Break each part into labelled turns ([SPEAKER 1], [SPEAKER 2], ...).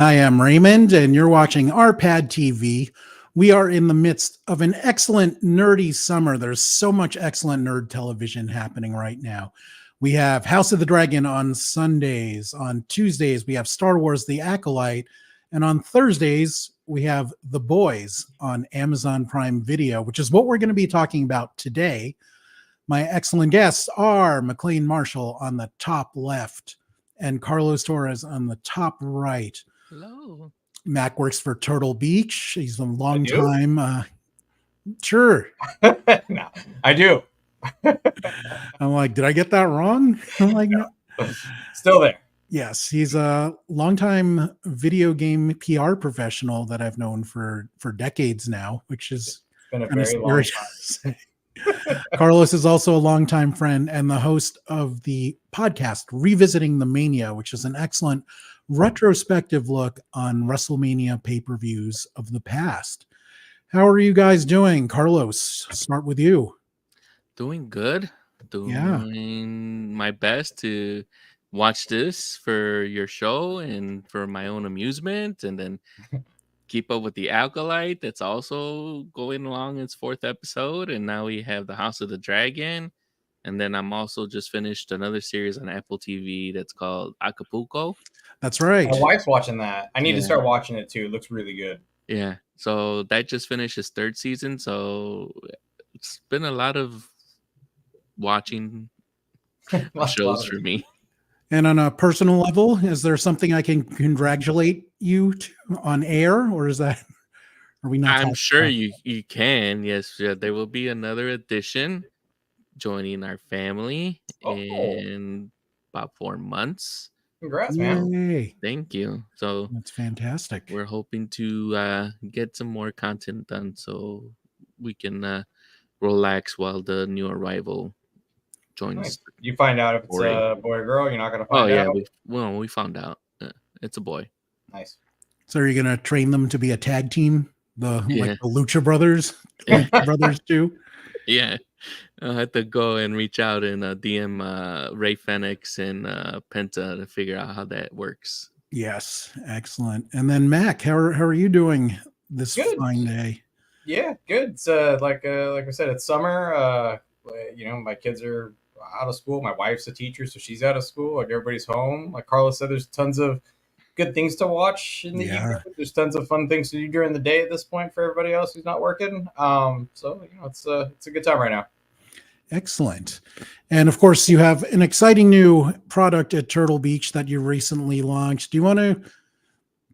[SPEAKER 1] I am Raymond, and you're watching RPadTV. We are in the midst of an excellent nerdy summer. There's so much excellent nerd television happening right now. We have House of the Dragon on Sundays. On Tuesdays, we have Star Wars The Acolyte. And on Thursdays, we have The Boys on Amazon Prime Video, which is what we're going to be talking about today. My excellent guests are MacLean Marshall on the top left and Carlos Torres on the top right.
[SPEAKER 2] Hello.
[SPEAKER 1] Mac works for Turtle Beach. He's a long time. Sure.
[SPEAKER 3] No, I do.
[SPEAKER 1] I'm like, did I get that wrong? I'm like, no.
[SPEAKER 3] Still there.
[SPEAKER 1] Yes, he's a longtime video game PR professional that I've known for decades now, which is
[SPEAKER 3] been a very long time.
[SPEAKER 1] Carlos is also a longtime friend and the host of the podcast Revisiting the Mania, which is an excellent retrospective look on WrestleMania pay-per-views of the past. How are you guys doing? Carlos, start with you.
[SPEAKER 2] Doing good. Doing my best to watch this for your show and for my own amusement, and then keep up with the Acolyte that's also going along its 4th episode. And now we have the House of the Dragon. And then I'm also just finished another series on Apple TV that's called Acapulco.
[SPEAKER 1] That's right.
[SPEAKER 3] My wife's watching that. I need to start watching it too. It looks really good.
[SPEAKER 2] Yeah. So that just finished its 3rd season. So it's been a lot of watching shows for me.
[SPEAKER 1] And on a personal level, is there something I can congratulate you to on air, or is that, are we not?
[SPEAKER 2] I'm sure you can. Yes, there will be another edition joining our family in about 4 months.
[SPEAKER 3] Congrats, man.
[SPEAKER 1] Yay.
[SPEAKER 2] Thank you. So
[SPEAKER 1] that's fantastic.
[SPEAKER 2] We're hoping to get some more content done so we can relax while the new arrival joins.
[SPEAKER 3] Nice. You find out if it's a boy or girl. You're not going to find out?
[SPEAKER 2] We found out. It's a boy.
[SPEAKER 3] Nice.
[SPEAKER 1] So are you going to train them to be a tag team? Like the Lucha Brothers? Brothers too?
[SPEAKER 2] Yeah. I had to go and reach out and DM Ray Fenix and Penta to figure out how that works.
[SPEAKER 1] Yes. Excellent. And then Mac, how are you doing this fine day?
[SPEAKER 3] Yeah, good. It's like I said, it's summer. My kids are out of school. My wife's a teacher, so she's out of school. Like, everybody's home. Like Carlos said, there's tons of good things to watch in the evening. There's tons of fun things to do during the day at this point for everybody else who's not working. So it's a good time right now.
[SPEAKER 1] Excellent. And of course, you have an exciting new product at Turtle Beach that you recently launched. Do you want to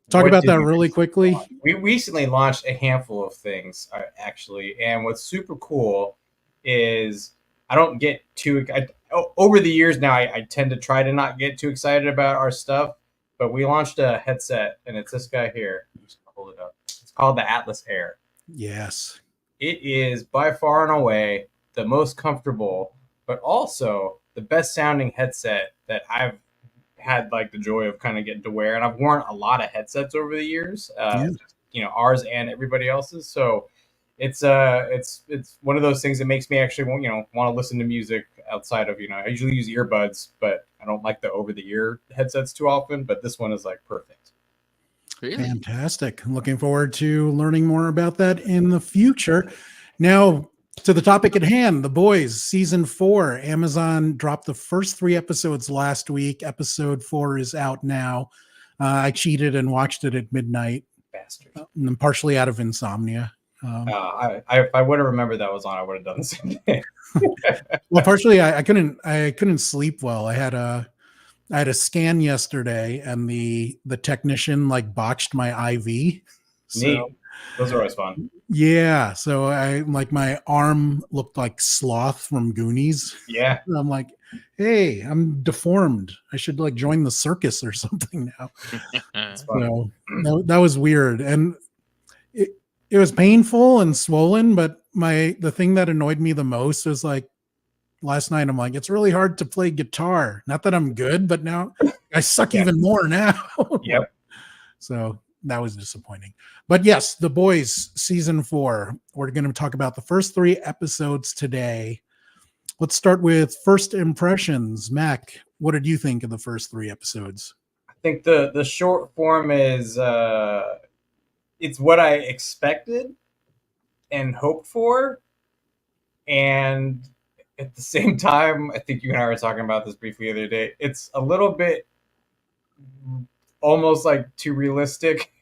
[SPEAKER 1] talk about that really quickly?
[SPEAKER 3] We recently launched a handful of things, actually. And what's super cool is I don't get too over the years now. I tend to try to not get too excited about our stuff, but we launched a headset, and it's this guy here. I'm just gonna hold it up. It's called the Atlas Air.
[SPEAKER 1] Yes,
[SPEAKER 3] it is by far and away the most comfortable, but also the best sounding headset that I've had like the joy of kind of getting to wear. And I've worn a lot of headsets over the years, ours and everybody else's. So it's one of those things that makes me actually want to listen to music outside of, I usually use earbuds, but I don't like the over the ear headsets too often, but this one is like perfect.
[SPEAKER 2] Really?
[SPEAKER 1] Fantastic. I'm looking forward to learning more about that in the future. Now, to the topic at hand, The Boys season 4. Amazon dropped the first 3 episodes last week. Episode 4 is out now. I cheated and watched it at midnight.
[SPEAKER 3] Bastard.
[SPEAKER 1] I'm partially out of insomnia.
[SPEAKER 3] If I would have remembered that was on, I would have done the same thing.
[SPEAKER 1] Well, partially I couldn't sleep well. I had a scan yesterday, and the technician botched my IV. So,
[SPEAKER 3] neat. Those are always fun.
[SPEAKER 1] Yeah. So my arm looked like Sloth from Goonies.
[SPEAKER 3] Yeah.
[SPEAKER 1] I'm like, hey, I'm deformed. I should join the circus or something now. So that was weird. And it was painful and swollen, but the thing that annoyed me the most was last night, I'm like, it's really hard to play guitar. Not that I'm good, but now I suck even more now.
[SPEAKER 3] Yep.
[SPEAKER 1] So that was disappointing. But yes, The Boys season 4. We're going to talk about the first 3 episodes today. Let's start with first impressions. Mac, what did you think of the first 3 episodes?
[SPEAKER 3] I think the short form is it's what I expected and hoped for, and at the same time, I think you and I were talking about this briefly the other day. It's a little bit almost like too realistic.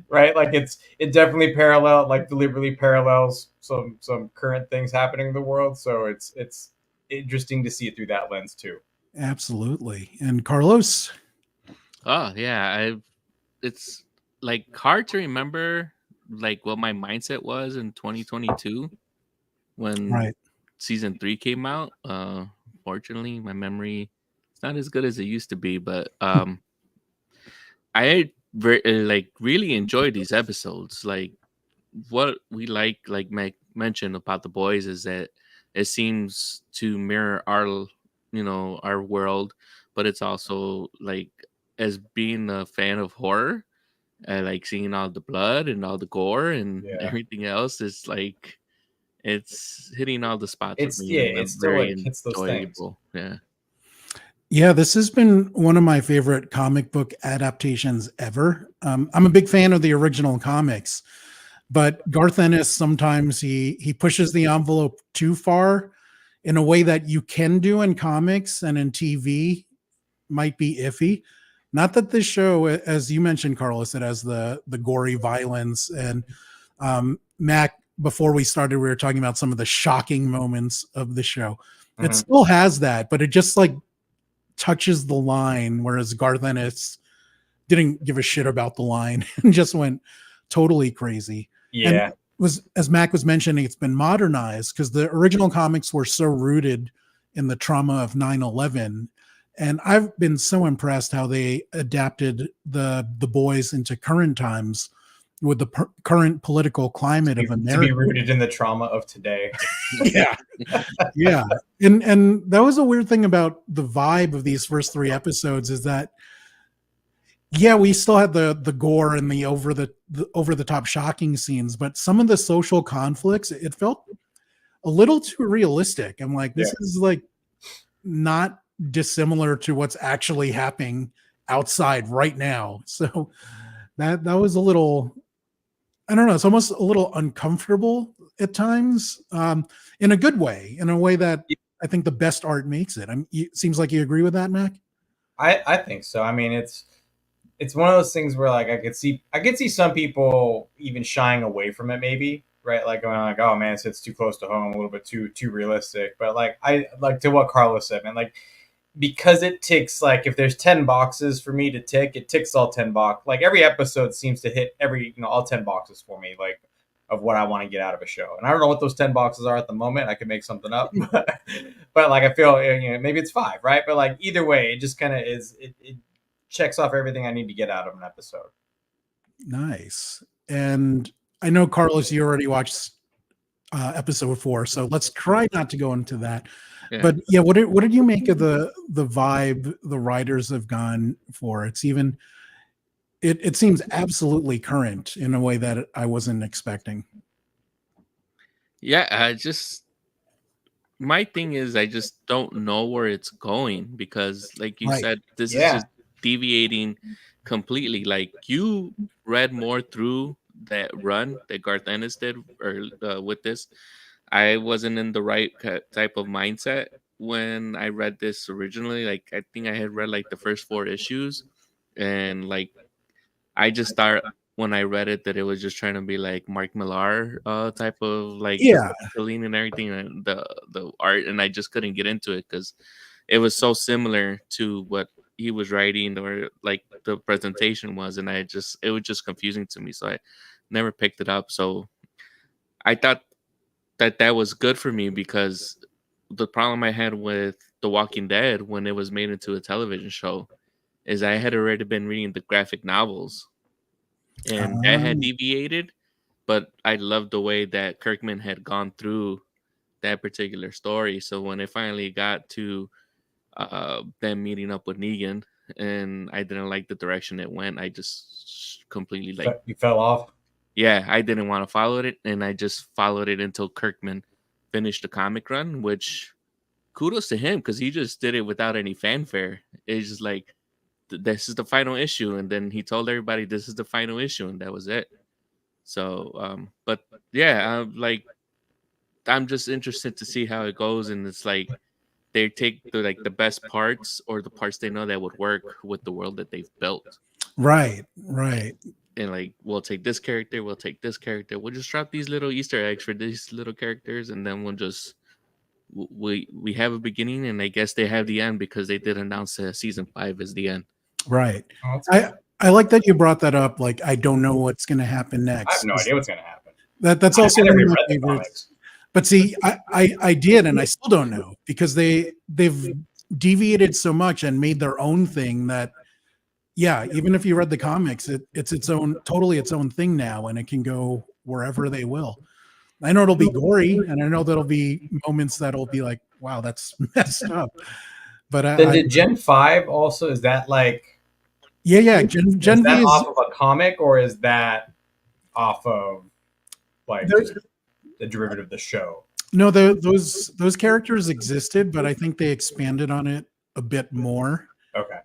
[SPEAKER 3] Right, like it definitely deliberately parallels some current things happening in the world, so it's interesting to see it through that lens too.
[SPEAKER 1] Absolutely. And Carlos?
[SPEAKER 2] Oh yeah, it's like hard to remember like what my mindset was in 2022 when
[SPEAKER 1] Right.
[SPEAKER 2] season 3 came out. Fortunately, my memory is not as good as it used to be, but like really enjoyed these episodes. Like what we like Meg mentioned about the boys is that it seems to mirror our world, but it's also like, as being a fan of horror, like seeing all the blood and all the gore and
[SPEAKER 3] Yeah,
[SPEAKER 2] everything else is like it's hitting all the spots with
[SPEAKER 3] it's
[SPEAKER 2] me,
[SPEAKER 3] yeah,
[SPEAKER 2] and
[SPEAKER 3] it
[SPEAKER 2] I'm
[SPEAKER 3] still
[SPEAKER 2] very
[SPEAKER 3] like hits those things.
[SPEAKER 2] enjoyable. Yeah.
[SPEAKER 1] Yeah, this has been one of my favorite comic book adaptations ever. I'm a big fan of the original comics, but Garth Ennis sometimes he pushes the envelope too far in a way that you can do in comics and in TV might be iffy. Not that this show, as you mentioned, Carlos, it has the gory violence and Mac. Before we started, we were talking about some of the shocking moments of the show. It
[SPEAKER 3] Mhm.
[SPEAKER 1] still has that, but it just like touches the line, whereas Garth Ennis didn't give a shit about the line and just went totally crazy. And
[SPEAKER 3] Yeah,
[SPEAKER 1] was, as Mac was mentioning, it's been modernized because the original comics were so rooted in the trauma of 9/11. And I've been so impressed how they adapted the boys into current times with the current political climate of
[SPEAKER 3] to be
[SPEAKER 1] America.
[SPEAKER 3] rooted in the trauma of today.
[SPEAKER 1] Yeah, yeah. And that was a weird thing about the vibe of these first 3 episodes is that, yeah, we still had the gore and the over the top shocking scenes, but some of the social conflicts, it felt a little too realistic. I'm like,
[SPEAKER 3] Yeah,
[SPEAKER 1] this is like not dissimilar to what's actually happening outside right now. So that was a little, I don't know, it's almost a little uncomfortable at times, in a good way, in a way that I think the best art makes it. It seems like you agree with that, Mac.
[SPEAKER 3] I think so. I mean, it's one of those things where like I could see some people even shying away from it, maybe, right? Like going like, oh man, it's too close to home, a little bit too realistic. But like I like to what Carlos said, man, like because it ticks, like if there's 10 boxes for me to tick, it ticks all 10 box. Like every episode seems to hit all 10 boxes for me, like of what I want to get out of a show. And I don't know what those 10 boxes are at the moment. I could make something up, but like I feel maybe it's 5, right? But like either way, it just kind of is. It checks off everything I need to get out of an episode.
[SPEAKER 1] Nice. And I know, Carlos, you already watched episode 4, so let's try not to go into that.
[SPEAKER 2] Yeah.
[SPEAKER 1] But yeah, what did you make of the vibe the writers have gone for? It's even it seems absolutely current in a way that I wasn't expecting.
[SPEAKER 2] Yeah, my thing is I just don't know where it's going, because like you
[SPEAKER 1] Right.
[SPEAKER 2] said, this is
[SPEAKER 3] Yeah,
[SPEAKER 2] just deviating completely. Like you read more through that run that Garth Ennis did, or with this. I wasn't in the right type of mindset when I read this originally. Like I think I had read like the first 4 issues, and like I just thought when I read it that it was just trying to be like Mark Millar type of like
[SPEAKER 1] Yeah.
[SPEAKER 2] storytelling and everything, and the art, and I just couldn't get into it because it was so similar to what he was writing, or like the presentation was, and it was just confusing to me, so I never picked it up. So I thought that was good for me, because the problem I had with The Walking Dead when it was made into a television show is I had already been reading the graphic novels, and that had
[SPEAKER 1] Um,
[SPEAKER 2] deviated. But I loved the way that Kirkman had gone through that particular story. So when it finally got to them meeting up with Negan, and I didn't like the direction it went, I just completely like,
[SPEAKER 3] you fell off.
[SPEAKER 2] yeah, I didn't want to follow it, and I just followed it until Kirkman finished the comic run, which kudos to him, because he just did it without any fanfare. It's just like this is the final issue, and then he told everybody this is the final issue, and that was it. So, but yeah, like I'm just interested to see how it goes, and it's like they take the best parts or the parts they know that would work with the world that they've built.
[SPEAKER 1] Right.
[SPEAKER 2] And like we'll take this character, we'll take this character, we'll just drop these little Easter eggs for these little characters, and then we'll just we have a beginning, and I guess they have the end because they did announce that season 5 is the end.
[SPEAKER 1] Right.
[SPEAKER 3] Oh, that's cool.
[SPEAKER 1] I like that you brought that up. Like, I don't know what's going to happen next.
[SPEAKER 3] I have no idea what's going to happen.
[SPEAKER 1] That's also
[SPEAKER 3] I
[SPEAKER 1] one
[SPEAKER 3] never
[SPEAKER 1] of my
[SPEAKER 3] read the
[SPEAKER 1] favorites.
[SPEAKER 3] comics.
[SPEAKER 1] But see, I did, and I still don't know because they've deviated so much and made their own thing that, yeah, even if you read the comics, it's its own, totally its own thing now, and it can go wherever they will. I know it'll be gory, and I know there'll be moments that'll be like, wow, that's messed up. But
[SPEAKER 3] Then did Gen 5 also, is that like...
[SPEAKER 1] yeah, Gen
[SPEAKER 3] is
[SPEAKER 1] V
[SPEAKER 3] that
[SPEAKER 1] is
[SPEAKER 3] off of a comic, or is that off of like the derivative of the show?
[SPEAKER 1] no, those characters existed, but I think they expanded on it a bit more.
[SPEAKER 3] Okay.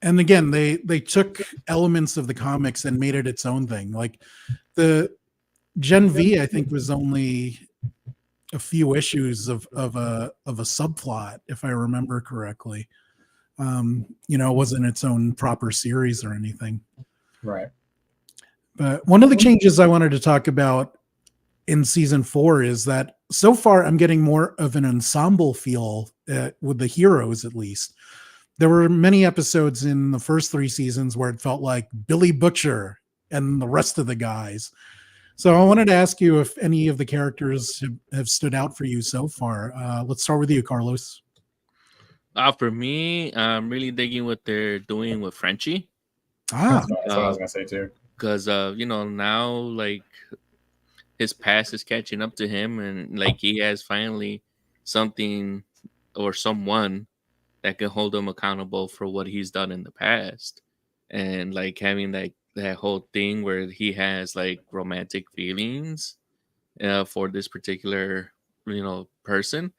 [SPEAKER 1] And again, they took elements of the comics and made it its own thing. Like the Gen V, I think, was only a few issues of a subplot, if I remember correctly. It wasn't its own proper series or anything.
[SPEAKER 3] Right.
[SPEAKER 1] But one of the changes I wanted to talk about in season 4 is that so far I'm getting more of an ensemble feel with the heroes, at least. There were many episodes in the first 3 seasons where it felt like Billy Butcher and the rest of the guys. So I wanted to ask you if any of the characters have stood out for you so far. Let's start with you, Carlos.
[SPEAKER 2] For me, I'm really digging what they're doing with Frenchie.
[SPEAKER 1] Ah,
[SPEAKER 3] That's what I was gonna say too.
[SPEAKER 2] Because now like his past is catching up to him, and like he has finally something or someone that can hold him accountable for what he's done in the past, and like having that whole thing where he has like romantic feelings for this particular person.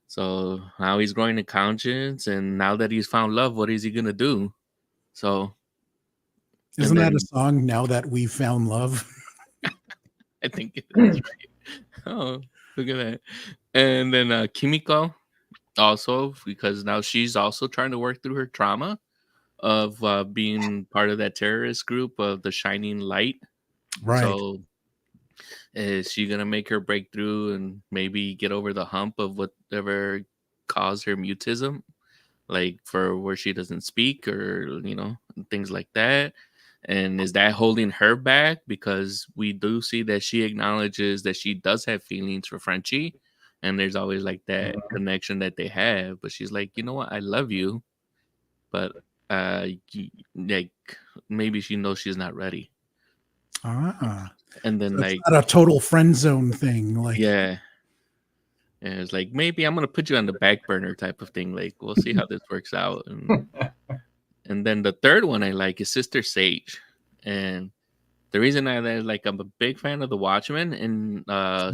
[SPEAKER 2] So now he's growing a conscience, and now that he's found love, what is he gonna do? So
[SPEAKER 1] isn't that a song, Now That We've Found Love?
[SPEAKER 2] I think it is right. Oh, look at that. And then Kimiko also, because now she's also trying to work through her trauma of being part of that terrorist group of the Shining Light.
[SPEAKER 1] Right.
[SPEAKER 2] So is she gonna make her breakthrough and maybe get over the hump of whatever caused her mutism, like for where she doesn't speak or things like that? And is that holding her back? Because we do see that she acknowledges that she does have feelings for Frenchie, and there's always like that connection that they have. But she's like, you know what? I love you, but like maybe she knows she's not ready. And then
[SPEAKER 1] so
[SPEAKER 2] like
[SPEAKER 1] it's not a total friend zone thing. Like
[SPEAKER 2] yeah. And it's like, maybe I'm gonna put you on the back burner type of thing. Like, we'll see how this works out. And then the third one I like is Sister Sage. And the reason I'm a big fan of the Watchmen, and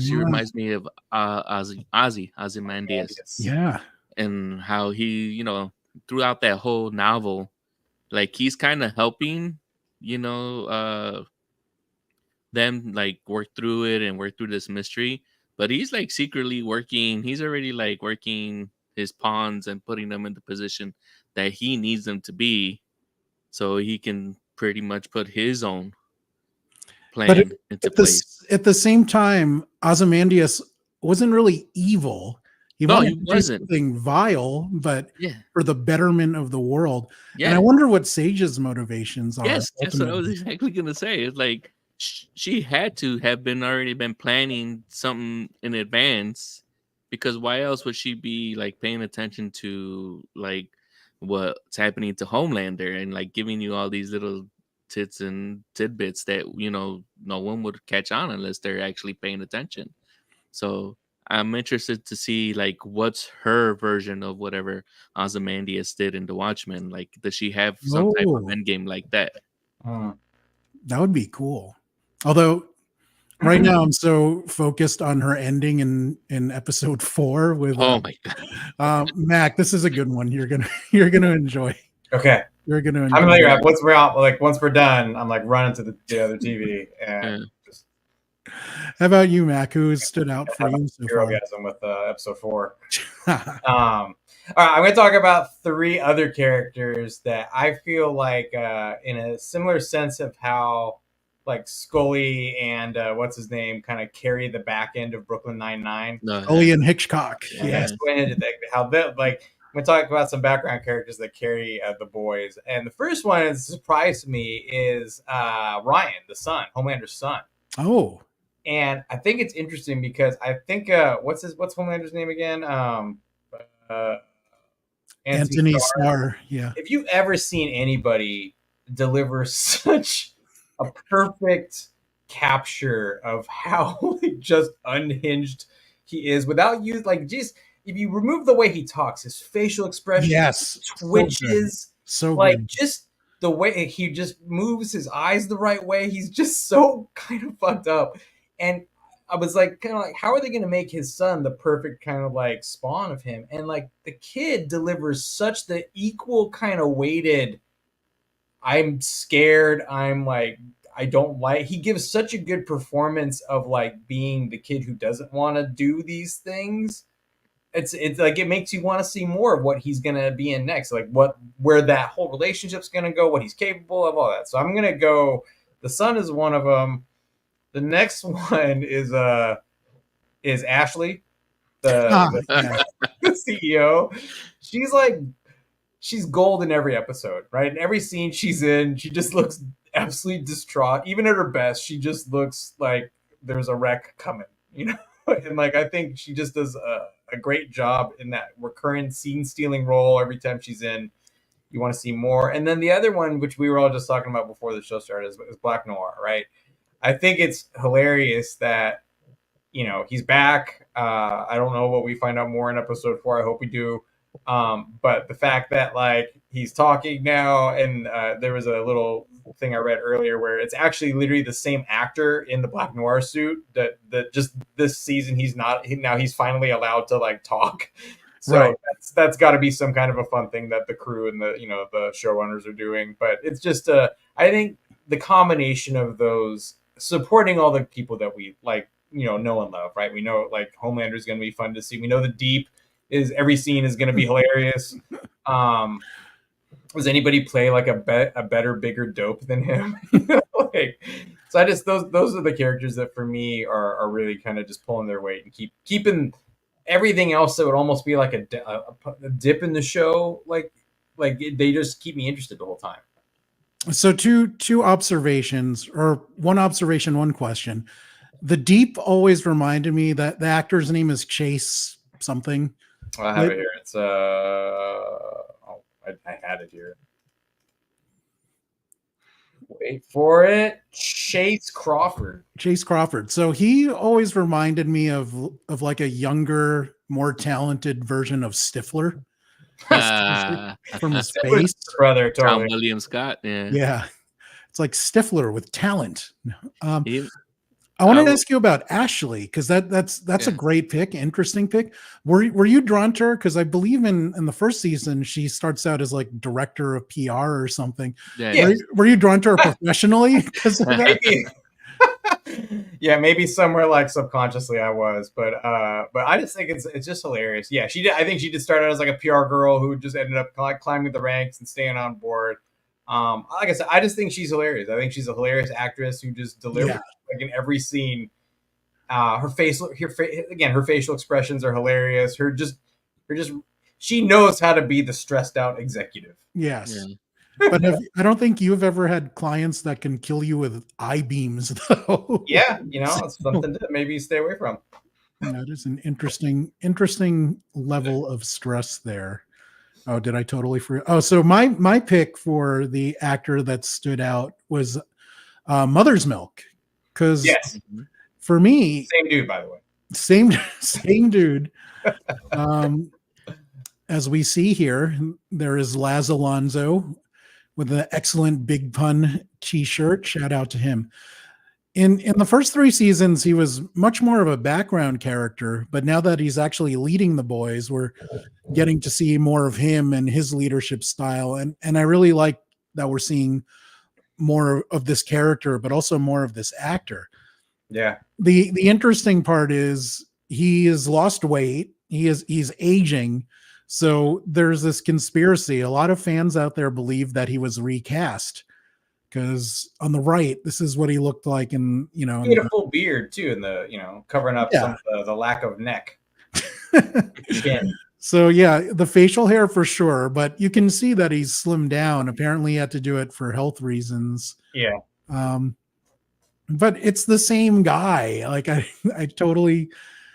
[SPEAKER 2] she reminds me of Ozymandias.
[SPEAKER 1] Yeah.
[SPEAKER 2] And how he, throughout that whole novel, like he's kind of helping, them like work through it and work through this mystery. But he's like secretly working. He's already like working his pawns and putting them in the position that he needs them to be, so he can pretty much put his own plan into place.
[SPEAKER 1] At the same time, Ozymandias wasn't really evil. He wasn't something vile, but for the betterment of the world. Yeah. And I wonder what Sage's motivations are.
[SPEAKER 2] Yes, that's what I was exactly gonna say. It's like she had to have already been planning something in advance, because why else would she be like paying attention to like what's happening to Homelander and like giving you all these little tits and tidbits that no one would catch on unless they're actually paying attention. So I'm interested to see like what's her version of whatever Ozymandias did in The Watchmen. Like, does she have some type of end game like that?
[SPEAKER 1] That would be cool. Although right now I'm so focused on her ending in episode 4 with
[SPEAKER 2] oh my god,
[SPEAKER 1] Mac. This is a good one. You're gonna enjoy.
[SPEAKER 3] Okay.
[SPEAKER 1] You're gonna
[SPEAKER 3] I'm
[SPEAKER 1] enjoy
[SPEAKER 3] like,
[SPEAKER 1] it.
[SPEAKER 3] once we're out, like once we're done, I'm like running to the other TV and just
[SPEAKER 1] How about you, Mac? Who stood out for you so far?
[SPEAKER 3] orgasm with episode 4. All right, I'm going to talk about 3 other characters that I feel like, in a similar sense of how, like Scully and what's his name, kind of carry the back end of Brooklyn Nine-Nine.
[SPEAKER 1] Scully and Hitchcock. Yes.
[SPEAKER 3] How they like. I'm going to talk about some background characters that carry the boys, and the first one that surprised me is Ryan, the son, Homelander's son.
[SPEAKER 1] Oh.
[SPEAKER 3] And I think it's interesting because I think what's Homelander's name again?
[SPEAKER 1] Anthony Starr. Yeah.
[SPEAKER 3] If you've ever seen anybody deliver such a perfect capture of how like, just unhinged he is, without you like just if you remove the way he talks, his facial expression, twitches,
[SPEAKER 1] so
[SPEAKER 3] like
[SPEAKER 1] good.
[SPEAKER 3] just the way he just moves his eyes the right way, he's just so kind of fucked up. And I was like, kind of like, how are they going to make his son the perfect kind of like spawn of him? And like the kid delivers such the equal kind of weighted, I'm scared, I'm like, I don't like, he gives such a good performance of like being the kid who doesn't want to do these things. It's like it makes you want to see more of what he's gonna be in next, like where that whole relationship's gonna go, what he's capable of, all that. So I'm gonna go. The son is one of them. The next one is Ashley, the CEO. She's gold in every episode, right? In every scene she's in, she just looks absolutely distraught. Even at her best, she just looks like there's a wreck coming, you know. And like I think she just does a great job in that recurring scene stealing role every time she's in. You want to see more. And then the other one, which we were all just talking about before the show started, is Black Noir, right? I think it's hilarious that, you know, he's back. I don't know what we find out more in episode 4. I hope we do. But the fact that like he's talking now, and there was a little thing I read earlier where it's actually literally the same actor in the Black Noir suit that just this season he's finally allowed to like talk. So
[SPEAKER 1] right.
[SPEAKER 3] that's got to be some kind of a fun thing that the crew and the the showrunners are doing. But it's just I think the combination of those supporting all the people that we like, know and love, right? We know like Homelander is going to be fun to see. We know the Deep is every scene is going to be hilarious. Does anybody play like a better, bigger dope than him? Like, so I just those are the characters that for me are really kind of just pulling their weight and keeping everything else that would almost be like a dip in the show. Like they just keep me interested the whole time.
[SPEAKER 1] So two observations, or one observation, one question. The Deep always reminded me that the actor's name is Chase something.
[SPEAKER 3] I have it here. It's I had it here. Wait for it. Chase Crawford.
[SPEAKER 1] Chase Crawford. So he always reminded me of like a younger, more talented version of Stifler from space.
[SPEAKER 3] Brother, totally.
[SPEAKER 2] Tom William Scott.
[SPEAKER 1] Yeah. It's like Stifler with talent. I want to ask you about Ashley, because that's a great pick, interesting pick. Were you drawn to her? Because I believe in the first season she starts out as like director of PR or something.
[SPEAKER 2] Yeah.
[SPEAKER 1] Were you drawn to her professionally?
[SPEAKER 3] Yeah, maybe somewhere like subconsciously I was, but I just think it's just hilarious. Yeah, she did. I think she just started as like a PR girl who just ended up like climbing the ranks and staying on board. Like I said, I just think she's hilarious. I think she's a hilarious actress who just delivers like in every scene. Her facial expressions are hilarious. She knows how to be the stressed out executive.
[SPEAKER 1] Yes. Yeah. But I don't think you've ever had clients that can kill you with eye beams, though.
[SPEAKER 3] Yeah, it's something to maybe stay away from.
[SPEAKER 1] That is an interesting level of stress there. Oh, did I totally forget? Oh, so my pick for the actor that stood out was Mother's Milk, because for me,
[SPEAKER 3] same dude, by the way,
[SPEAKER 1] same dude. As we see here, there is Laz Alonso with an excellent Big Pun T-shirt. Shout out to him. In the first 3 seasons, he was much more of a background character, but now that he's actually leading the boys, we're getting to see more of him and his leadership style. And I really like that we're seeing more of this character, but also more of this actor.
[SPEAKER 3] Yeah.
[SPEAKER 1] The interesting part is he has lost weight. He's aging. So there's this conspiracy. A lot of fans out there believe that he was recast because on the right, this is what he looked like in,
[SPEAKER 3] He had a full beard too, in the covering up some of the lack of neck. Chin.
[SPEAKER 1] So yeah, the facial hair for sure, but you can see that he's slimmed down. Apparently, he had to do it for health reasons.
[SPEAKER 3] Yeah.
[SPEAKER 1] But it's the same guy. Like I totally.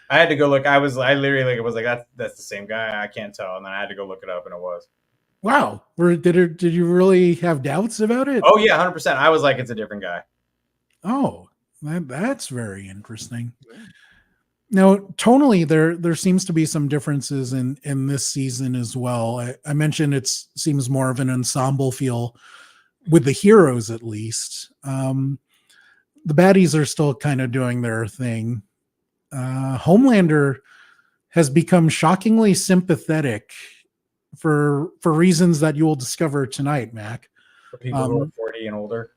[SPEAKER 3] I had to go look. I literally was like, that's the same guy. I can't tell, and then I had to go look it up, and it was.
[SPEAKER 1] Wow. Did you really have doubts about it?
[SPEAKER 3] Oh yeah, 100%. I was like, it's a different guy.
[SPEAKER 1] Oh, that's very interesting. Now, tonally, there seems to be some differences in this season as well. I mentioned it seems more of an ensemble feel with the heroes, at least. The baddies are still kind of doing their thing. Homelander has become shockingly sympathetic for reasons that you will discover tonight, Mac.
[SPEAKER 3] For people who are 40 and older.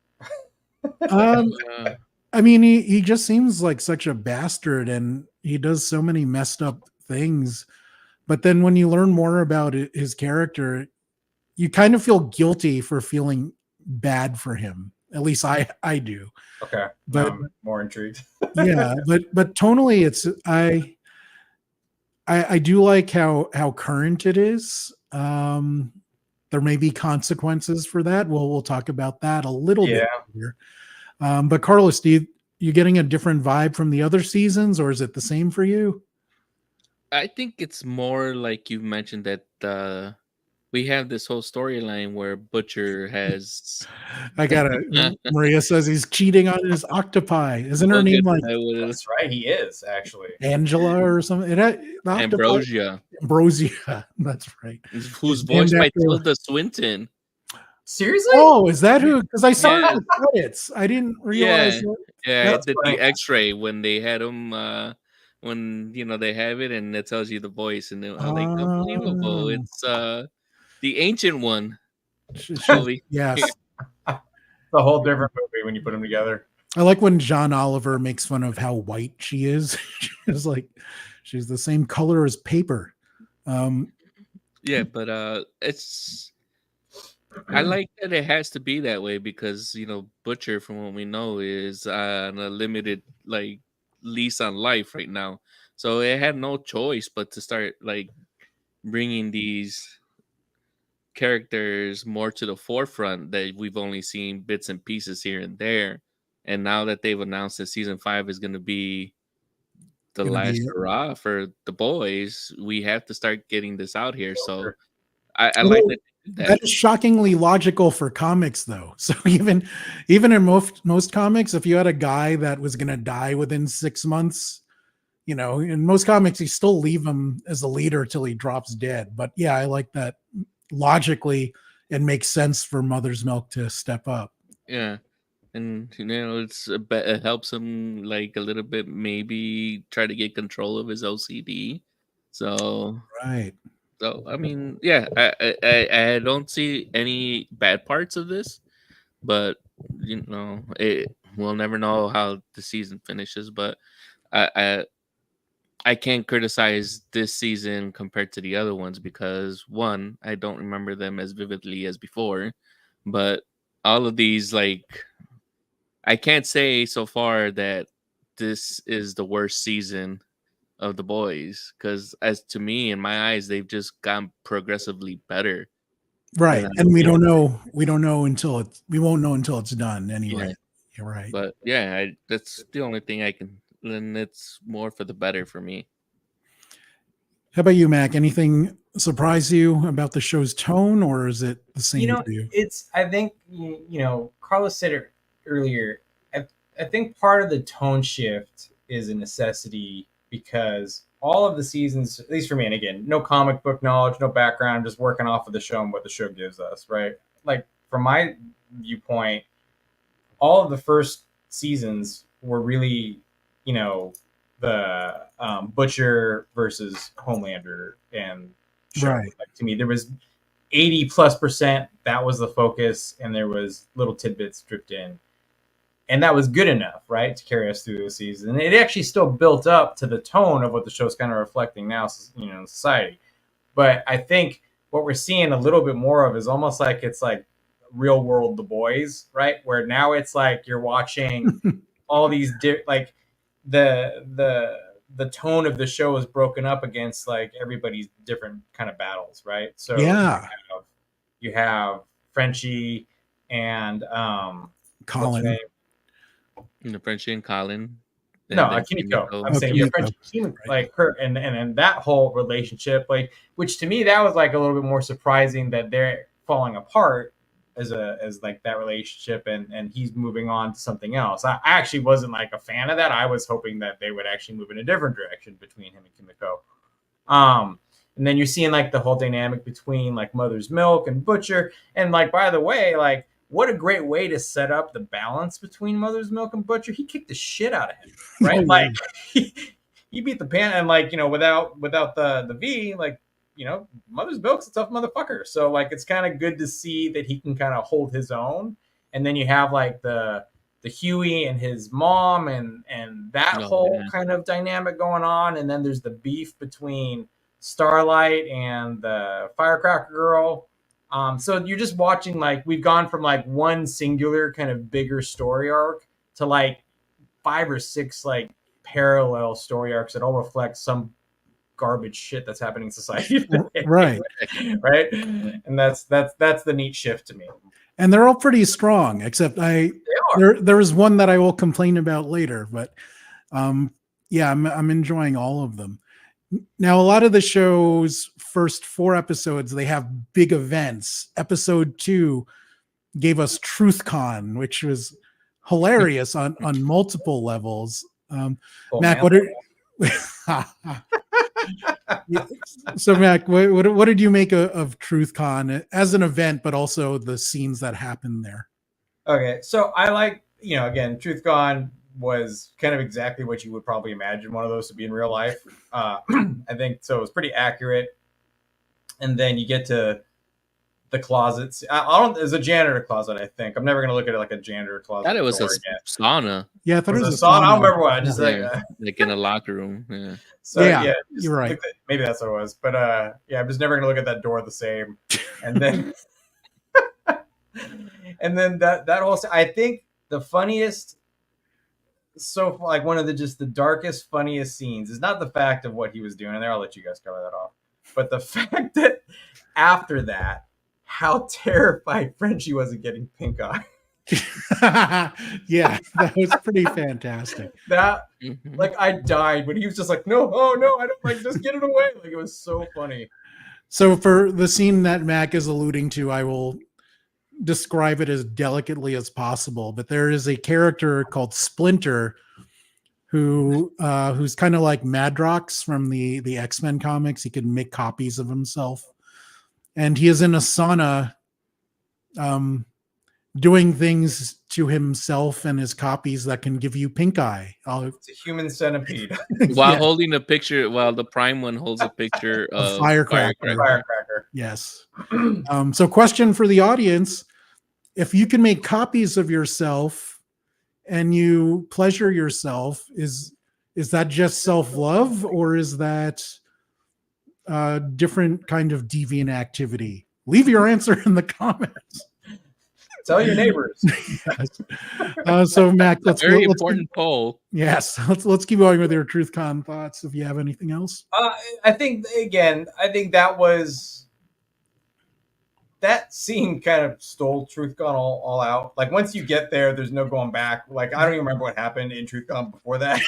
[SPEAKER 1] I mean, he just seems like such a bastard, and he does so many messed up things. But then when you learn more about his character, you kind of feel guilty for feeling bad for him. At least I do.
[SPEAKER 3] Okay,
[SPEAKER 1] but
[SPEAKER 3] I'm more intrigued.
[SPEAKER 1] Yeah, but tonally, it's I do like how current it is. There may be consequences for that. We'll talk about that a little bit later. But Carlos, you getting a different vibe from the other seasons, or is it the same for you?
[SPEAKER 2] I think it's more like you mentioned that we have this whole storyline where Butcher has.
[SPEAKER 1] Maria says he's cheating on his octopi. Isn't her name like?
[SPEAKER 3] That's right. He is actually
[SPEAKER 1] Angela or something.
[SPEAKER 2] Ambrosia.
[SPEAKER 1] Ambrosia. That's right.
[SPEAKER 2] Who's voiced by Tilda Swinton.
[SPEAKER 3] Seriously?
[SPEAKER 1] Oh, is that who? Because I saw it in the credits. I didn't realize.
[SPEAKER 2] Yeah, I did the X-ray when they had him. When they have it and it tells you the voice, and they're like, unbelievable. It's the ancient one.
[SPEAKER 1] Yes.
[SPEAKER 3] It's a whole different movie when you put them together.
[SPEAKER 1] I like when John Oliver makes fun of how white she is. She's like, she's the same color as paper.
[SPEAKER 2] Yeah, but it's. I like that it has to be that way because Butcher, from what we know, is on a limited lease on life right now, so it had no choice but to start bringing these characters more to the forefront that we've only seen bits and pieces here and there. And now that they've announced that season 5 is going to be the last hurrah for the boys, we have to start getting this out here. So I like that.
[SPEAKER 1] That is shockingly logical for comics, though. So even in most comics, if you had a guy that was going to die within 6 months, in most comics, you still leave him as a leader till he drops dead. But yeah, I like that. Logically, it makes sense for Mother's Milk to step up.
[SPEAKER 2] Yeah, and it helps him a little bit, maybe try to get control of his OCD. So
[SPEAKER 1] right.
[SPEAKER 2] So I mean, yeah, I don't see any bad parts of this, but we'll never know how the season finishes. But I can't criticize this season compared to the other ones because one, I don't remember them as vividly as before, but all of these I can't say so far that this is the worst season of the boys, because as to me, in my eyes, they've just gotten progressively better.
[SPEAKER 1] Right, and we won't know until it's done anyway. Yeah. You're right.
[SPEAKER 2] But yeah, that's the only thing I can. And it's more for the better for me.
[SPEAKER 1] How about you, Mac? Anything surprise you about the show's tone, or is it the same for you?
[SPEAKER 3] I think Carlos said it earlier. I think part of the tone shift is a necessity, because all of the seasons, at least for me, and again, no comic book knowledge, no background, just working off of the show and what the show gives us, right? From my viewpoint, all of the first seasons were really, you know, the Butcher versus Homelander and show.
[SPEAKER 1] Right.
[SPEAKER 3] Like, to me, there was 80+% that was the focus, and there was little tidbits dripped in, and that was good enough, right, to carry us through the season. And it actually still built up to the tone of what the show's kind of reflecting now, you know, in society. But I think what we're seeing a little bit more of is almost like it's like real world The Boys, right? Where now it's like you're watching all these like the tone of the show is broken up against like everybody's different kind of battles, right? So
[SPEAKER 1] Yeah.
[SPEAKER 3] you have Frenchie and
[SPEAKER 1] Colin.
[SPEAKER 2] Frenchie and Colin.
[SPEAKER 3] No, Kimiko. I'm saying you're French, like her, and that whole relationship, like, which to me that was like a little bit more surprising that they're falling apart as like that relationship, and he's moving on to something else. I actually wasn't like a fan of that. I was hoping that they would actually move in a different direction between him and Kimiko. And then you're seeing like the whole dynamic between like Mother's Milk and Butcher, and like, by the way, like, what a great way to set up the balance between Mother's Milk and Butcher. He kicked the shit out of him, right? Like he beat the pan, and like, you know, without the V, like, you know, Mother's Milk's a tough motherfucker. So like, it's kind of good to see that he can kind of hold his own. And then you have like the Huey and his mom and that whole kind of dynamic going on. And then there's the beef between Starlight and the Firecracker Girl. So you're just watching, like, we've gone from like one singular kind of bigger story arc to like 5 or 6 like parallel story arcs that all reflect some garbage shit that's happening in society today.
[SPEAKER 1] Right.
[SPEAKER 3] Right. And that's the neat shift to me.
[SPEAKER 1] And they're all pretty strong, except there was one that I will complain about later, but yeah, I'm enjoying all of them. Now, a lot of the show's first 4 episodes, they have big events. Episode 2 gave us TruthCon, which was hilarious on multiple levels. Mac, what are so Mac, what did you make of TruthCon as an event, but also the scenes that happened there?
[SPEAKER 3] Okay, so I like, you know, again, TruthCon was kind of exactly what you would probably imagine one of those to be in real life. I think so. It was pretty accurate. And then you get to the closets. It's a janitor closet, I think. I'm never going to look at it like a janitor closet.
[SPEAKER 2] I thought it was a sauna.
[SPEAKER 1] Yeah, I thought it was a
[SPEAKER 3] sauna. I don't remember what. I just
[SPEAKER 2] like in a locker room. Yeah.
[SPEAKER 3] So yeah,
[SPEAKER 1] you're right.
[SPEAKER 3] Maybe that's what it was. But yeah, I'm just never going to look at that door the same. And then and then that whole, I think the funniest, so like one of the darkest, funniest scenes is not the fact of what he was doing in there. I'll let you guys cover that off. But the fact that after that, how terrified Frenchie was of getting pink eye.
[SPEAKER 1] Yeah, that was pretty fantastic.
[SPEAKER 3] That, like, I died when he was just like, no, oh no, I don't, like, just get it away. Like, it was so funny.
[SPEAKER 1] So for the scene that Mac is alluding to, I will describe it as delicately as possible, but there is a character called Splinter who's kind of like Madrox from the X-Men comics. He can make copies of himself, and he is in a sauna doing things to himself and his copies that can give you pink eye.
[SPEAKER 3] It's a human centipede.
[SPEAKER 2] While holding a picture, while the Prime one holds a picture of
[SPEAKER 3] Firecracker.
[SPEAKER 1] Yes. So question for the audience: if you can make copies of yourself and you pleasure yourself, is that just self-love, or is that a different kind of deviant activity? Leave your answer in the comments.
[SPEAKER 3] Tell your neighbors.
[SPEAKER 1] Yes. So Mac, let's
[SPEAKER 2] important poll.
[SPEAKER 1] Yes, let's keep going with your TruthCon thoughts. If you have anything else,
[SPEAKER 3] I think that scene kind of stole TruthCon all out. Like, once you get there, there's no going back. Like, I don't even remember what happened in TruthCon before that.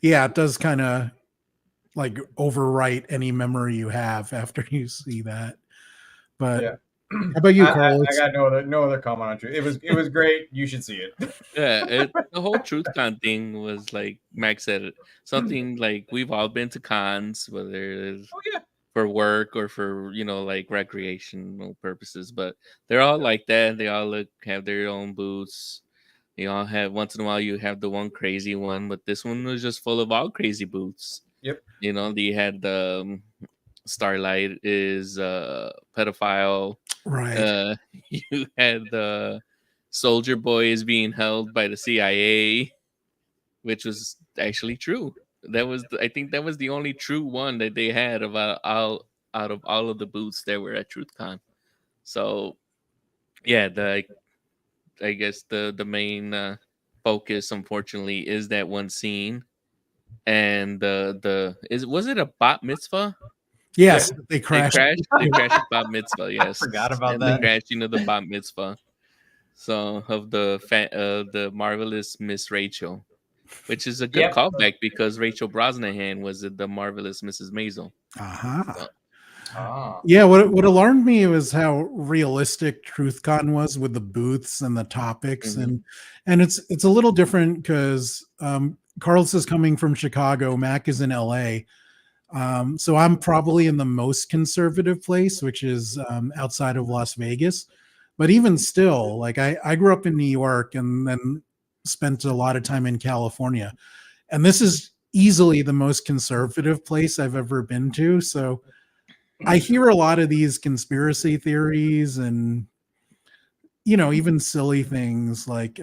[SPEAKER 1] Yeah, it does kind of like overwrite any memory you have after you see that. But yeah. How about you, Cole?
[SPEAKER 3] I got no other comment on Truth. It was great. You should see it.
[SPEAKER 2] Yeah, the whole TruthCon thing was, like Max said, something like we've all been to cons, whether it's for work or for like recreational purposes. But they're all like that. They all have their own booths. They all have, once in a while you have the one crazy one, but this one was just full of all crazy booths.
[SPEAKER 3] Yep.
[SPEAKER 2] They had the Starlight is pedophile.
[SPEAKER 1] Right.
[SPEAKER 2] You had the Soldier Boy is being held by the CIA, which was actually true. I think that was the only true one that they had about all out of all of the booths that were at TruthCon. So yeah, I guess the main focus, unfortunately, is that one scene. And was it a bat mitzvah?
[SPEAKER 1] Yes, they
[SPEAKER 2] They
[SPEAKER 1] crashed.
[SPEAKER 2] crashed the bat mitzvah. Yes,
[SPEAKER 4] forgot about
[SPEAKER 2] and
[SPEAKER 4] that.
[SPEAKER 2] the crashing of the bat mitzvah. So of the marvelous Miss Rachel, which is a good
[SPEAKER 3] Yep.
[SPEAKER 2] callback because Rachel Brosnahan was the marvelous Mrs. Maisel.
[SPEAKER 1] Uh-huh.
[SPEAKER 3] Ah.
[SPEAKER 1] Yeah, what alarmed me was how realistic TruthCon was with the booths and the topics,
[SPEAKER 2] Mhm.
[SPEAKER 1] and it's a little different because Carlos is coming from Chicago, Mac is in LA, so I'm probably in the most conservative place, which is outside of Las Vegas. But even still, like I grew up in New York and then spent a lot of time in California, and this is easily the most conservative place I've ever been to. So I hear a lot of these conspiracy theories and even silly things like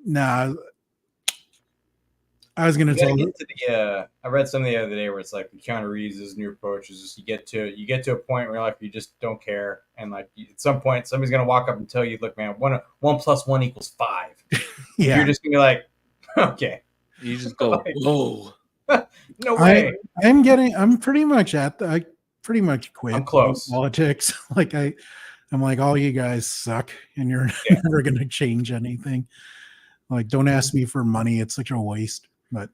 [SPEAKER 1] nah I was gonna
[SPEAKER 3] You gotta
[SPEAKER 1] tell
[SPEAKER 3] get to the. I read something the other day where it's like Keanu Reeves' new approach is just you get to a point where like you just don't care, and like at some point somebody's gonna walk up and tell you, look, man, one plus one equals 5.
[SPEAKER 1] yeah
[SPEAKER 3] You're just gonna be like, okay,
[SPEAKER 2] You just go,
[SPEAKER 3] Like-
[SPEAKER 2] whoa.
[SPEAKER 3] no way.
[SPEAKER 1] I'm pretty much I pretty much quit
[SPEAKER 3] I'm close.
[SPEAKER 1] politics. Like I'm like, all you guys suck and you're
[SPEAKER 3] Yeah.
[SPEAKER 1] never gonna change anything. Like, don't ask me for money, it's such a waste. But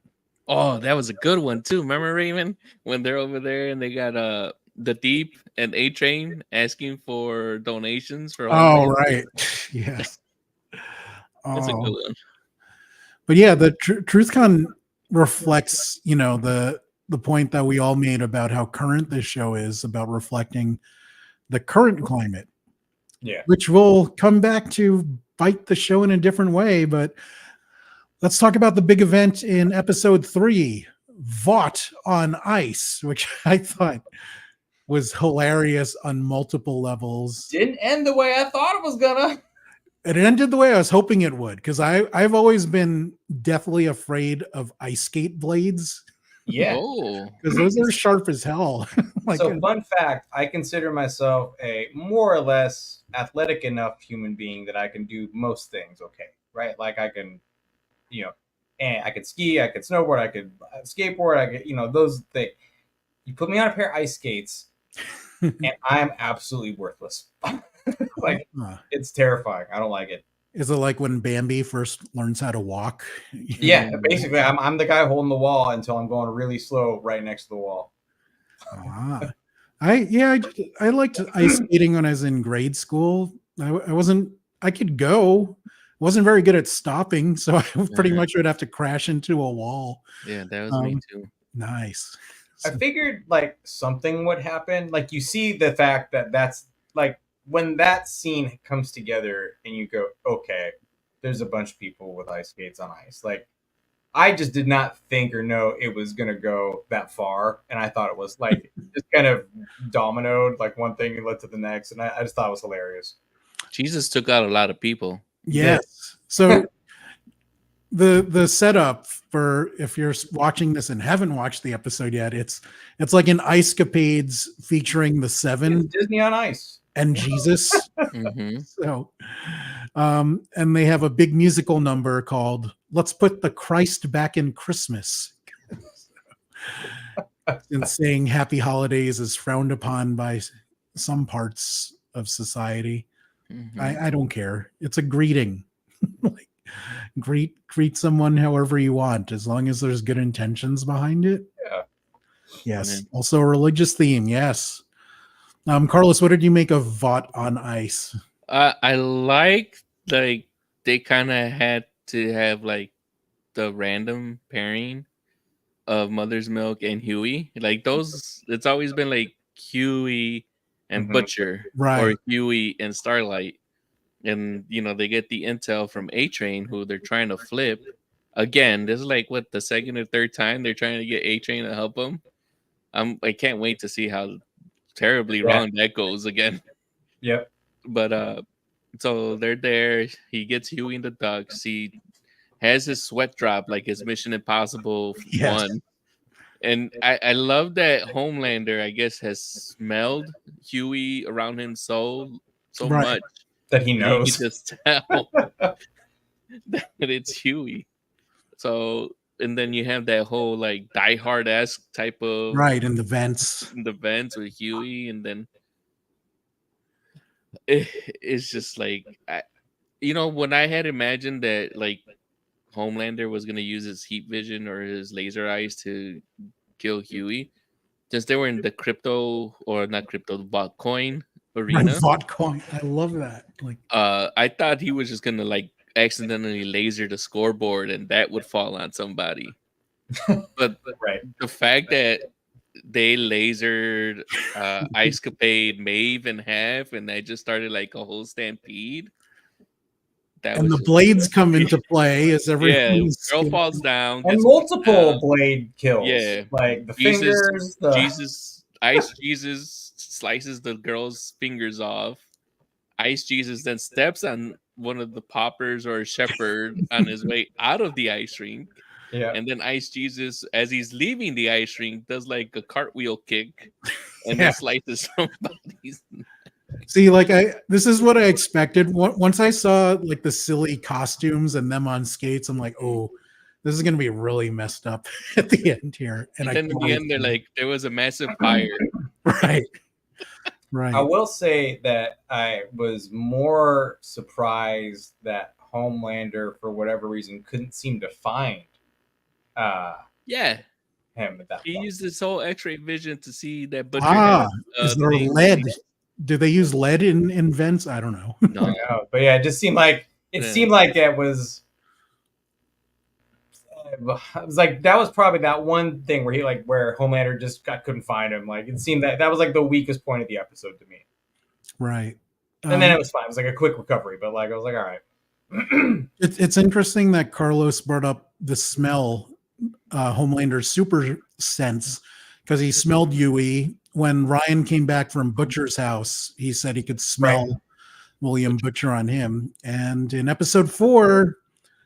[SPEAKER 2] Oh, that was a good one too. Remember, Raymond, when they're over there and they got the Deep and A Train asking for donations for
[SPEAKER 1] oh
[SPEAKER 2] homeless?
[SPEAKER 1] right. Yes.
[SPEAKER 2] That's a good
[SPEAKER 1] Oh,
[SPEAKER 2] one.
[SPEAKER 1] but yeah, the TruthCon reflects, the point that we all made about how current this show is, about reflecting the current climate,
[SPEAKER 3] Yeah.
[SPEAKER 1] which will come back to bite the show in a different way. But let's talk about the big event in episode 3, Vought on Ice, which I thought was hilarious on multiple levels.
[SPEAKER 3] Didn't end the way I thought it was gonna.
[SPEAKER 1] It ended the way I was hoping it would, because I've always been deathly afraid of ice skate blades,
[SPEAKER 3] Yeah.
[SPEAKER 2] Oh,
[SPEAKER 1] because those are sharp as hell. Like,
[SPEAKER 3] So fun fact, I consider myself a more or less athletic enough human being that I can do most things okay, right? Like I can, and I could ski, I could snowboard, I could skateboard, I could, those things. You put me on a pair of ice skates and I'm absolutely worthless. Like it's terrifying. I don't like it.
[SPEAKER 1] is it like when Bambi first learns how to walk?
[SPEAKER 3] Yeah, basically I'm the guy holding the wall until I'm going really slow right next to the wall.
[SPEAKER 1] Ah. I liked ice skating when I was in grade school. I could go. Wasn't very good at stopping, so I pretty much would have to crash into a wall.
[SPEAKER 2] yeah, that was me too.
[SPEAKER 1] Nice.
[SPEAKER 3] I figured like something would happen. Like you see the fact that that's like when that scene comes together and you go, okay, there's a bunch of people with ice skates on ice. Like I just did not think or know it was gonna go that far, and I thought it was like just kind of dominoed, like one thing led to the next, and I just thought it was hilarious.
[SPEAKER 2] Jesus took out a lot of people.
[SPEAKER 1] Yes. So the setup for, if you're watching this and haven't watched the episode yet, it's like an ice capades featuring the
[SPEAKER 3] It's
[SPEAKER 1] Seven
[SPEAKER 3] Disney on Ice.
[SPEAKER 1] and Jesus.
[SPEAKER 2] Mhm.
[SPEAKER 1] So and they have a big musical number called "Let's Put the Christ Back in Christmas." And saying happy holidays is frowned upon by some parts of society.
[SPEAKER 2] Mhm.
[SPEAKER 1] I don't care. It's a greeting. Like, greet someone however you want, as long as there's good intentions behind it.
[SPEAKER 3] Yeah.
[SPEAKER 1] Yes.
[SPEAKER 2] Amen.
[SPEAKER 1] Also a religious theme. Yes. Carlos, what did you make of Vought on Ice?
[SPEAKER 2] I like they kind of had to have like the random pairing of Mother's Milk and Huey. Like those, it's always been like Huey and Butcher, or
[SPEAKER 1] Right.
[SPEAKER 2] Huey and Starlight. And they get the intel from A Train, who they're trying to flip. Again, this is like what, the second or third time they're trying to get A Train to help them. I can't wait to see how terribly wrong that goes again.
[SPEAKER 3] Yep.
[SPEAKER 2] But so they're there. He gets Huey in the ducks. He has his sweat drop like his Mission Impossible
[SPEAKER 1] Yes.
[SPEAKER 2] 1. And I love that Homelander, I guess, has smelled Huey around him so
[SPEAKER 1] Right.
[SPEAKER 2] much
[SPEAKER 3] That he
[SPEAKER 2] you
[SPEAKER 3] knows.
[SPEAKER 2] can just tell that it's Huey. So, and then you have that whole like Die Hard-esque type of
[SPEAKER 1] Right, in the vents.
[SPEAKER 2] with Huey, and then it's just like when I had imagined that like Homelander was gonna use his heat vision or his laser eyes to kill Huey, since they were in the crypto, or not crypto, Bitcoin arena.
[SPEAKER 1] Vought. I love that. Like,
[SPEAKER 2] I thought he was just gonna like accidentally laser the scoreboard and that would fall on somebody. But
[SPEAKER 3] Right.
[SPEAKER 2] the fact that they lasered Ice Capade Maeve in half, and they just started like a whole stampede. That
[SPEAKER 1] and
[SPEAKER 2] was
[SPEAKER 1] the
[SPEAKER 2] just-
[SPEAKER 1] blades come into play as everything is
[SPEAKER 2] girl
[SPEAKER 1] skipping.
[SPEAKER 2] falls down,
[SPEAKER 3] And
[SPEAKER 2] gets
[SPEAKER 3] multiple
[SPEAKER 2] down.
[SPEAKER 3] blade kills.
[SPEAKER 2] Yeah.
[SPEAKER 3] Like the
[SPEAKER 2] Jesus-
[SPEAKER 3] fingers,
[SPEAKER 2] Ice Jesus slices the girl's fingers off. Ice Jesus then steps on one of the poppers or shepherd on his way out of the ice rink.
[SPEAKER 3] Yeah.
[SPEAKER 2] And then Ice Jesus, as he's leaving the ice rink, does like a cartwheel kick and
[SPEAKER 1] Yeah.
[SPEAKER 2] then slices somebody's.
[SPEAKER 1] See, like this is what I expected. Once I saw like the silly costumes and them on skates, I'm like, oh, this is gonna be really messed up at the end here.
[SPEAKER 2] And then in the end, they're like, there was a massive fire.
[SPEAKER 1] right. Right.
[SPEAKER 3] I will say that I was more surprised that Homelander, for whatever reason, couldn't seem to find
[SPEAKER 2] Yeah.
[SPEAKER 3] him at that
[SPEAKER 2] He
[SPEAKER 3] point.
[SPEAKER 2] used his whole X-ray vision to see that Butcher
[SPEAKER 1] Is there
[SPEAKER 2] thing.
[SPEAKER 1] lead? Do they use lead in vents? I don't know.
[SPEAKER 2] No.
[SPEAKER 3] I know. But yeah, it just seemed like seemed like it was. It was like that was probably that one thing where where Homelander just couldn't find him. Like it seemed that was like the weakest point of the episode to me.
[SPEAKER 1] Right.
[SPEAKER 3] And then it was fine. It was like a quick recovery, but like I was like, all right.
[SPEAKER 1] It's interesting that Carlos brought up the smell, Homelander's super sense, because he smelled Huey. When Ryan came back from Butcher's house, he said he could smell William Butcher on him. And in episode 4,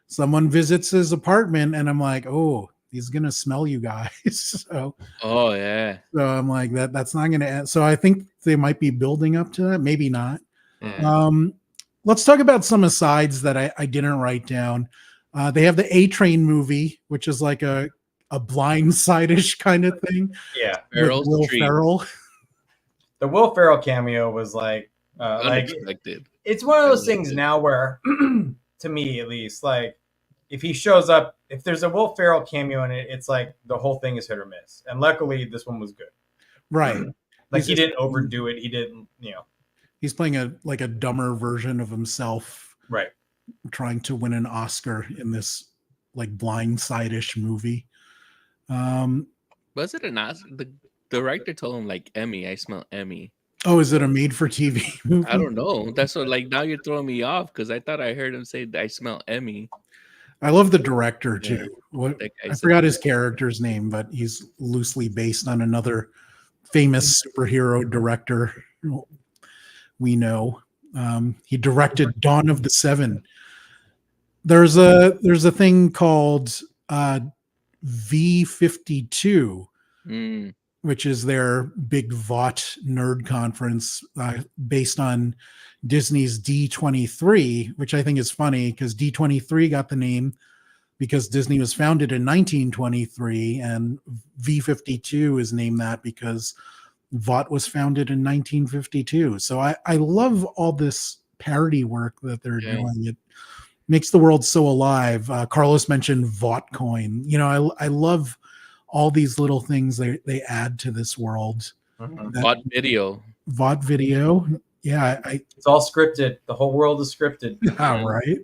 [SPEAKER 1] someone visits his apartment, and I'm like, oh, he's gonna smell you guys. So I'm like, that's not gonna end. So I think they might be building up to that, maybe not. Let's talk about some asides that I didn't write down. They have the A Train movie, which is like a blindside-ish kind of thing.
[SPEAKER 3] Yeah.
[SPEAKER 1] With Will Ferrell.
[SPEAKER 3] The Will Ferrell cameo was like
[SPEAKER 2] unexpected.
[SPEAKER 3] It's one of those things now where, to me at least, like if he shows up, if there's a Will Ferrell cameo in it, it's like the whole thing is hit or miss. And luckily, this one was good.
[SPEAKER 1] Right.
[SPEAKER 3] Like he didn't overdo it. He didn't,
[SPEAKER 1] He's playing a dumber version of himself.
[SPEAKER 3] Right.
[SPEAKER 1] Trying to win an Oscar in this like blindside-ish movie.
[SPEAKER 2] Was it an Oscar? The director told him like Emmy. I smell Emmy.
[SPEAKER 1] Oh, is it a made-for-TV movie?
[SPEAKER 2] I don't know. That's what now you're throwing me off because I thought I heard him say I smell Emmy.
[SPEAKER 1] I love the director too.
[SPEAKER 2] Yeah,
[SPEAKER 1] I forgot his character's name, but he's loosely based on another famous superhero director we know. He directed Dawn of the Seven. There's a thing called V52, which is their big Vought nerd conference based on Disney's D23, which I think is funny because D23 got the name because Disney was founded in 1923, and V52 is named that because Vought was founded in 1952. So I love all this parody work that they're doing. It makes the world so alive. Carlos mentioned Vought coin. I love all these little things they add to this world.
[SPEAKER 2] Vought
[SPEAKER 1] video. Yeah.
[SPEAKER 3] It's all scripted. The whole world is scripted.
[SPEAKER 1] Yeah, right.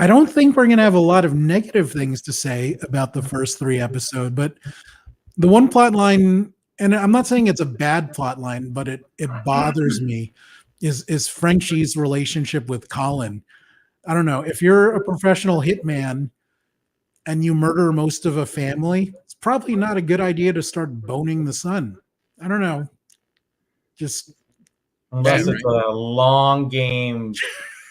[SPEAKER 1] I don't think we're going to have a lot of negative things to say about the first 3 episodes, but the one plot line, and I'm not saying it's a bad plot line, but it bothers me, is Frenchie's relationship with Colin. I don't know. If you're a professional hitman and you murder most of a family, it's probably not a good idea to start boning the son. I don't know. Just
[SPEAKER 3] unless it's a long game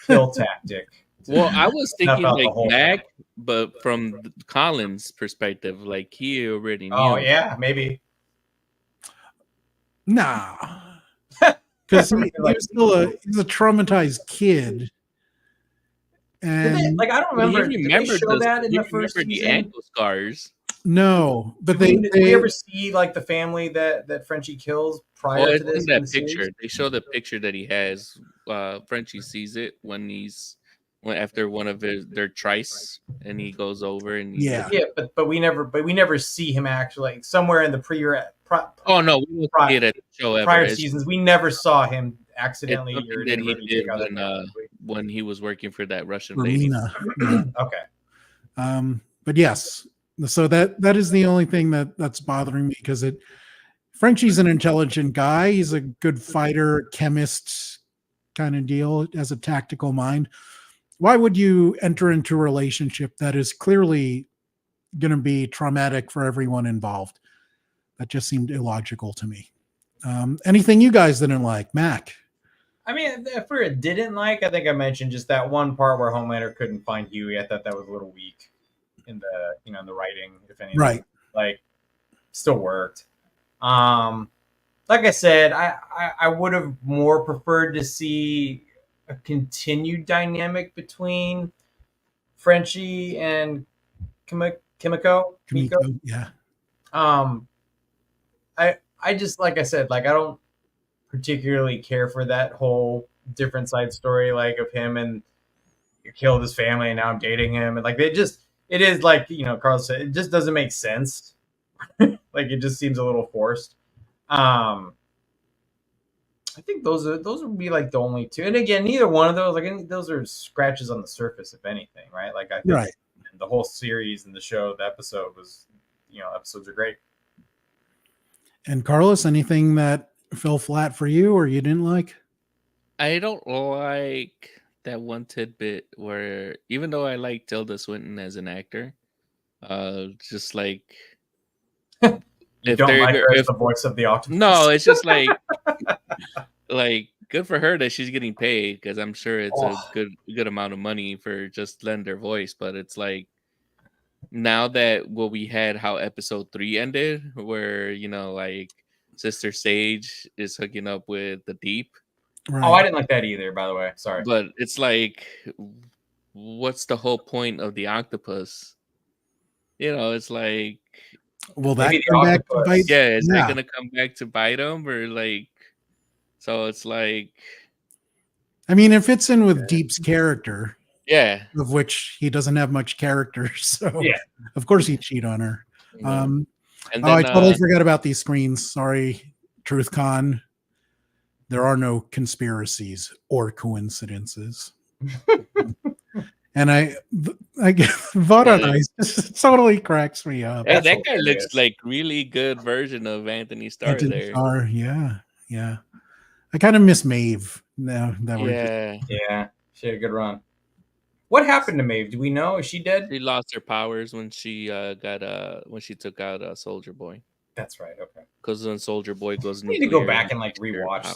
[SPEAKER 3] kill tactic.
[SPEAKER 2] Well, I was thinking
[SPEAKER 3] About the
[SPEAKER 2] like
[SPEAKER 3] whole
[SPEAKER 2] Mac, but from Colin's perspective, like he already knew.
[SPEAKER 3] Oh yeah, maybe.
[SPEAKER 1] nah, because he's a traumatized kid, and
[SPEAKER 3] Like I don't remember.
[SPEAKER 2] He
[SPEAKER 3] Did they show that in
[SPEAKER 2] he
[SPEAKER 3] the first
[SPEAKER 2] remembered the
[SPEAKER 3] season?
[SPEAKER 2] ankle scars.
[SPEAKER 1] no, but
[SPEAKER 3] Did
[SPEAKER 1] they
[SPEAKER 3] we ever see like the family that Frenchie kills prior
[SPEAKER 2] Oh,
[SPEAKER 3] to
[SPEAKER 2] it's
[SPEAKER 3] this?
[SPEAKER 2] in that
[SPEAKER 3] the series?
[SPEAKER 2] picture. They show the picture that he has. Frenchie sees it when after one of their trice, and he goes over and
[SPEAKER 1] Yeah.
[SPEAKER 3] Yeah, but we never see him actually like, somewhere in the
[SPEAKER 2] Oh no, we won't see it at the show ever.
[SPEAKER 3] prior
[SPEAKER 2] It's
[SPEAKER 3] seasons. We never saw him accidentally
[SPEAKER 2] something
[SPEAKER 3] or
[SPEAKER 2] that he
[SPEAKER 3] inadvertently
[SPEAKER 2] did
[SPEAKER 3] take out the
[SPEAKER 2] when he was working for that Russian
[SPEAKER 1] for
[SPEAKER 2] lady.
[SPEAKER 1] Mina. Yeah.
[SPEAKER 3] Okay.
[SPEAKER 1] But yes, so that is the only thing that's bothering me, because Frenchie's an intelligent guy. He's a good fighter, chemist kind of deal, has a tactical mind. Why would you enter into a relationship that is clearly going to be traumatic for everyone involved? That just seemed illogical to me. Anything you guys didn't like, Mac?
[SPEAKER 3] I mean, if we didn't like, I think I mentioned just that one part where Homelander couldn't find Huey. I thought that was a little weak in the in the writing, if anything.
[SPEAKER 1] Right.
[SPEAKER 3] Like, still worked. Like I said, I would have more preferred to see a continued dynamic between Frenchie and Kimiko.
[SPEAKER 1] Yeah.
[SPEAKER 3] I just, like I said, like I don't particularly care for that whole different side story, like of him and you killed his family and now I'm dating him, and like it is like, you know, Carl said, it just doesn't make sense. Like it just seems a little forced. I think those would be like the only two, and again, neither one of those, like those are scratches on the surface, if anything, right? Like I think the whole series and the show, the episode was, you know, episodes are great.
[SPEAKER 1] And Carlos, anything that fell flat for you or you didn't like?
[SPEAKER 2] I don't like that one tidbit where, even though I like Tilda Swinton as an actor, just like
[SPEAKER 3] You don't like her as the voice of the octopus?
[SPEAKER 2] No, it's just like good for her that she's getting paid, because I'm sure it's a good amount of money for just lend her voice. But it's like, now that we had how episode 3 ended, where, you know, like Sister Sage is hooking up with the Deep.
[SPEAKER 1] Right.
[SPEAKER 3] Oh, I didn't like that either, by the way. Sorry.
[SPEAKER 2] But it's like, what's the whole point of the octopus? You know, it's like,
[SPEAKER 1] will that come back to bite?
[SPEAKER 2] Yeah, is that gonna come back to bite him, or like? So it's like,
[SPEAKER 1] I mean, it fits in with Deep's character.
[SPEAKER 2] Yeah,
[SPEAKER 1] of which he doesn't have much character, so
[SPEAKER 3] yeah,
[SPEAKER 1] of course he'd cheat on her.
[SPEAKER 2] And then,
[SPEAKER 1] I totally forgot about these screens. Sorry, TruthCon. There are no conspiracies or coincidences. And I Vought On Ice totally cracks me up.
[SPEAKER 2] Hey, that guy looks like really good version of Anthony Starr there.
[SPEAKER 1] Starr, yeah. I kind of miss Maeve now.
[SPEAKER 3] Yeah, she had a good run. What happened to Maeve? Do we know? Is she dead?
[SPEAKER 2] She lost her powers when she when she took out Soldier Boy.
[SPEAKER 3] That's right. Okay.
[SPEAKER 2] Because when Soldier Boy goes
[SPEAKER 3] nuclear, need to go back and like rewatch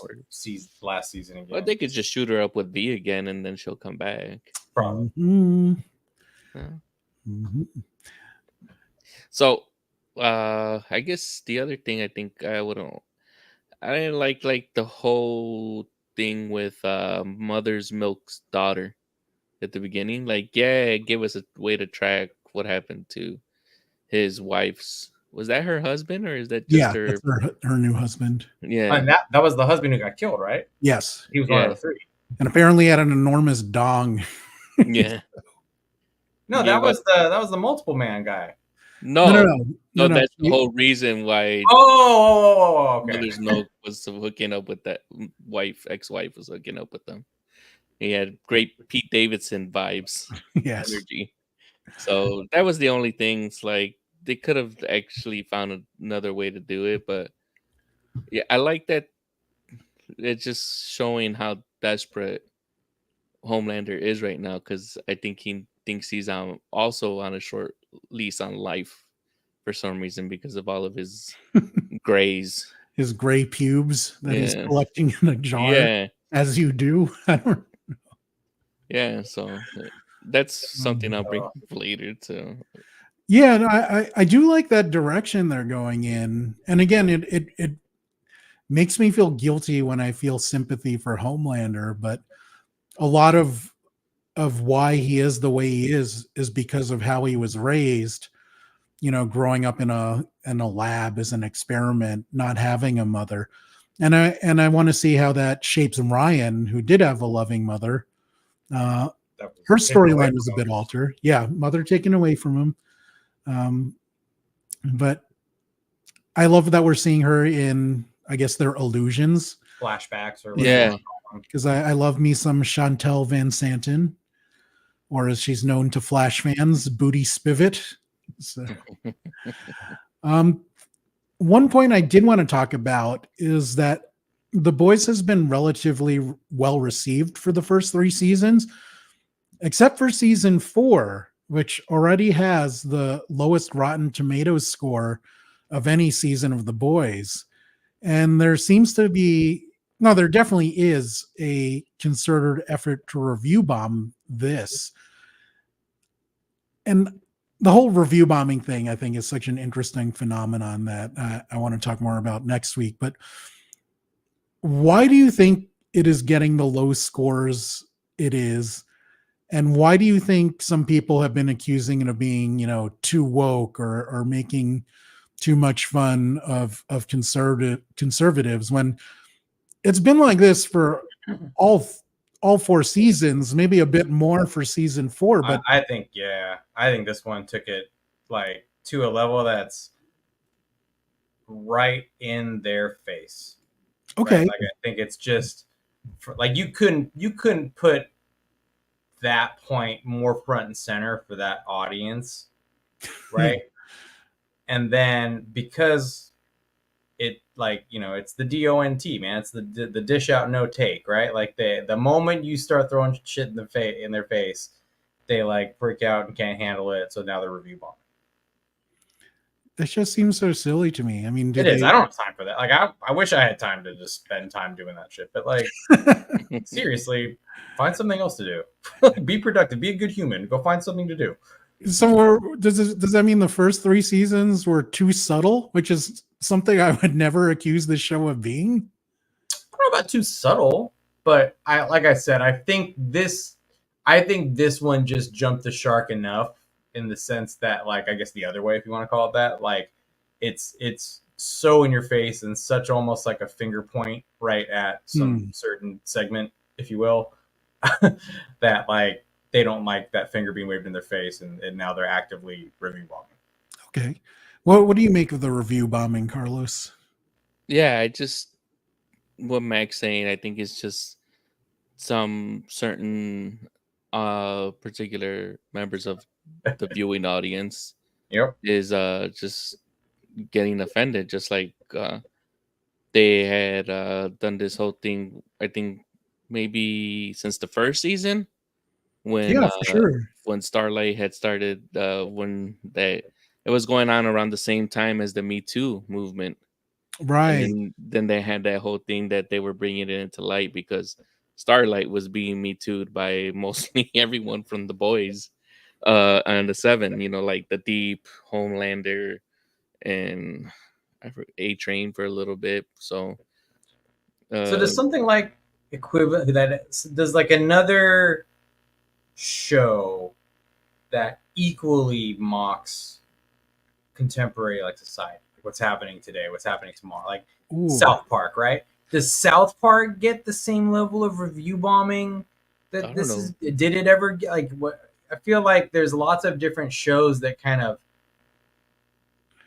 [SPEAKER 3] last season again.
[SPEAKER 2] Well, they could just shoot her up with V again, and then she'll come back.
[SPEAKER 3] Probably.
[SPEAKER 1] Mm-hmm.
[SPEAKER 2] Yeah.
[SPEAKER 1] Mm-hmm.
[SPEAKER 2] So, I guess the other thing I think I didn't like the whole thing with Mother's Milk's daughter at the beginning. Like, yeah, give us a way to track what happened to his wife's. Was that her husband, or is that just
[SPEAKER 1] her new husband?
[SPEAKER 2] Yeah,
[SPEAKER 3] and that was the husband who got killed, right?
[SPEAKER 1] Yes,
[SPEAKER 3] he was one of the 3,
[SPEAKER 1] and apparently had an enormous dong.
[SPEAKER 2] Yeah.
[SPEAKER 3] No, that was the multiple man guy.
[SPEAKER 2] No, that's the whole reason why.
[SPEAKER 3] Oh, okay.
[SPEAKER 2] Mother's Milk was hooking up with that ex-wife was hooking up with them. He had great Pete Davidson vibes,
[SPEAKER 1] Yes.
[SPEAKER 2] energy. So that was the only things. Like they could have actually found another way to do it, but yeah, I like that it's just showing how desperate Homelander is right now because I think he thinks he's also on a short lease on life for some reason because of all of his grays.
[SPEAKER 1] His gray pubes that he's
[SPEAKER 2] Yeah,
[SPEAKER 1] collecting in a jar,
[SPEAKER 2] yeah,
[SPEAKER 1] as you do. I don't.
[SPEAKER 2] yeah. So that's something I'll bring
[SPEAKER 3] Uh,
[SPEAKER 2] up later too.
[SPEAKER 1] Yeah, no, I do like that direction they're going in. And again, it makes me feel guilty when I feel sympathy for Homelander, but a lot of why he is the way he is because of how he was raised, growing up in a lab as an experiment, not having a mother. And I want to see how that shapes Ryan, who did have a loving mother. Uh,
[SPEAKER 3] that was
[SPEAKER 1] her
[SPEAKER 3] taken away
[SPEAKER 1] storyline was a
[SPEAKER 3] from
[SPEAKER 1] bit
[SPEAKER 3] him.
[SPEAKER 1] altered. Yeah, mother taken away from him. But I love that we're seeing her in, I guess, their illusions,
[SPEAKER 3] Flashbacks or whatever.
[SPEAKER 1] Yeah.
[SPEAKER 3] you
[SPEAKER 2] Yeah,
[SPEAKER 3] wanna call them.
[SPEAKER 1] because I love me some Chantel Van Santen, or as she's known to Flash fans, Booty Spivet. So, um, one point I did want to talk about is that The Boys has been relatively well received for the first 3 seasons, except for season 4, which already has the lowest Rotten Tomatoes score of any season of The Boys. And there seems to be, no, there definitely is a concerted effort to review bomb this. And the whole review bombing thing, I think, is such an interesting phenomenon that I want to talk more about next week. But why do you think it is getting the low scores it is? And why do you think some people have been accusing it of being, too woke or making too much fun of conservatives when it's been like this for all 4 seasons, maybe a bit more for season 4, but
[SPEAKER 3] I think, yeah, I think this one took it like to a level that's right in their face.
[SPEAKER 1] okay.
[SPEAKER 3] Right? Like I think it's just like you couldn't put that point more front and center for that audience, right? And then because it like it's the DONT, man, it's the dish out no take, right? Like the moment you start throwing shit in their face, they like freak out and can't handle it, so now they're review bombing.
[SPEAKER 1] That just seems so silly to me. I mean,
[SPEAKER 3] It is. I don't have time for that. Like I wish I had time to just spend time doing that shit, but like seriously, find something else to do. Be productive. Be a good human. Go find something to do.
[SPEAKER 1] So does that mean the first 3 seasons were too subtle, which is something I would never accuse this show of being?
[SPEAKER 3] I don't know about too subtle, but like I said, I think this one just jumped the shark enough in the sense that, like, I guess the other way, if you want to call it that, like it's so in your face and such almost like a finger point right at some certain segment, if you will, that like they don't like that finger being waved in their face, and now they're actively review bombing.
[SPEAKER 1] Okay. What do you make of the review bombing, Carlos?
[SPEAKER 2] yeah. I just what Mac's saying. I think is just some certain particular members of the viewing audience
[SPEAKER 3] Yep.
[SPEAKER 2] is just getting offended, just like they had done this whole thing. I think maybe since the first season
[SPEAKER 1] Yeah, for sure.
[SPEAKER 2] when Starlight had started when it was going on around the same time as the Me Too movement, and
[SPEAKER 1] Right.
[SPEAKER 2] then they had that whole thing that they were bringing it into light because Starlight was being Me Too'd by mostly everyone from the boys and the seven, like the Deep, Homelander, and A Train for a little bit. So
[SPEAKER 3] So
[SPEAKER 2] uh
[SPEAKER 3] does something like equivalent that does like another show that equally mocks contemporary like society, what's happening today, what's happening tomorrow, like
[SPEAKER 1] Ooh.
[SPEAKER 3] South Park, right? Does South Park get the same level of review bombing
[SPEAKER 2] I
[SPEAKER 3] that
[SPEAKER 2] don't
[SPEAKER 3] this
[SPEAKER 2] know.
[SPEAKER 3] is? Did it ever get like what? I feel like there's lots of different shows that kind of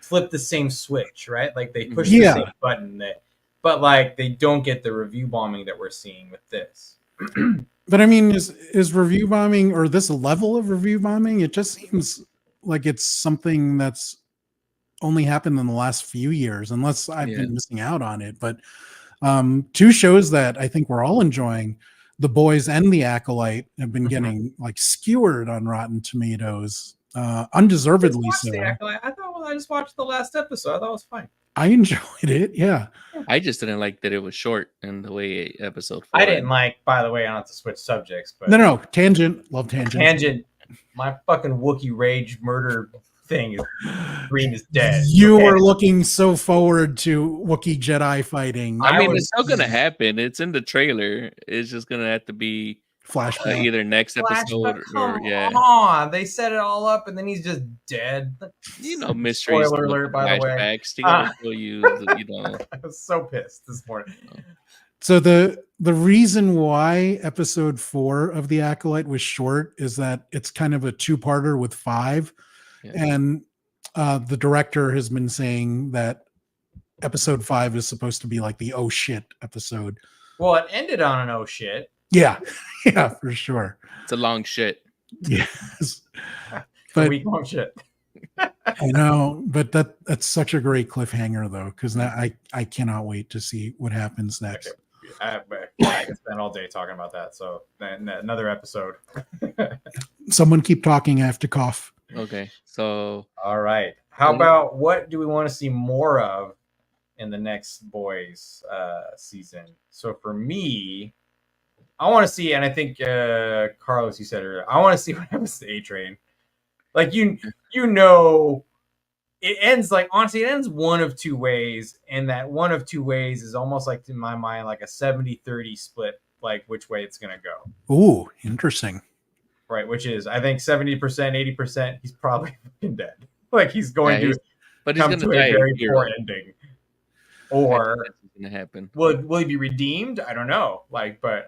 [SPEAKER 3] flip the same switch, right? Like they push
[SPEAKER 1] Yeah.
[SPEAKER 3] the same button, but like they don't get the review bombing that we're seeing with this.
[SPEAKER 1] But I mean, is review bombing or this level of review bombing? It just seems like it's something that's only happened in the last few years, unless I've been missing out on it. But two shows that I think we're all enjoying, The Boys and The Acolyte, have been getting like skewered on Rotten Tomatoes, undeservedly so.
[SPEAKER 3] I thought, well, I just watched the last episode. I thought it was fine.
[SPEAKER 1] I enjoyed it. Yeah.
[SPEAKER 2] I just didn't like that it was short and the way episode 4.
[SPEAKER 3] I didn't like, by the way, I don't have to switch subjects, but
[SPEAKER 1] No, tangent. Love tangent.
[SPEAKER 3] Tangent. My fucking Wookiee rage murder thing is Green is dead.
[SPEAKER 1] You were looking so forward to Wookiee Jedi fighting.
[SPEAKER 2] I mean, it's still gonna happen. It's in the trailer. It's just gonna have to be
[SPEAKER 1] flashback,
[SPEAKER 2] either next episode or
[SPEAKER 3] on. They set it all up, and then he's just dead.
[SPEAKER 2] You know, mysteries.
[SPEAKER 3] Spoiler alert, by the way.
[SPEAKER 2] They gotta show you. You know,
[SPEAKER 3] I was so pissed this morning.
[SPEAKER 1] So the reason why episode 4 of The Acolyte was short is that it's kind of a two-parter with 5. And the director has been saying that episode 5 is supposed to be like the oh shit episode.
[SPEAKER 3] Well, it ended on an oh shit.
[SPEAKER 1] Yeah, for sure.
[SPEAKER 2] It's a long shit.
[SPEAKER 1] Yes, but
[SPEAKER 3] week long shit.
[SPEAKER 1] I know, but that's such a great cliffhanger though, because I cannot wait to see what happens next.
[SPEAKER 3] I can spend all day talking about that. So another episode.
[SPEAKER 1] Someone keep talking. I have to cough.
[SPEAKER 2] Okay, so
[SPEAKER 3] all right. How about what do we want to see more of in the next Boys season? So for me, I want to see, and I think Carlos, you said earlier, I want to see what happens to A-Train. Like you know, it ends like honestly, it ends one of two ways, and that one of two ways is almost like in my mind like a 70-30 split, like which way it's gonna go.
[SPEAKER 1] Ooh, interesting.
[SPEAKER 3] Right, which is I think 70%, 80%, he's probably fucking dead. Like he's going to come to a very poor ending. Or
[SPEAKER 2] that's gonna happen.
[SPEAKER 3] Will he be redeemed? I don't know. Like, but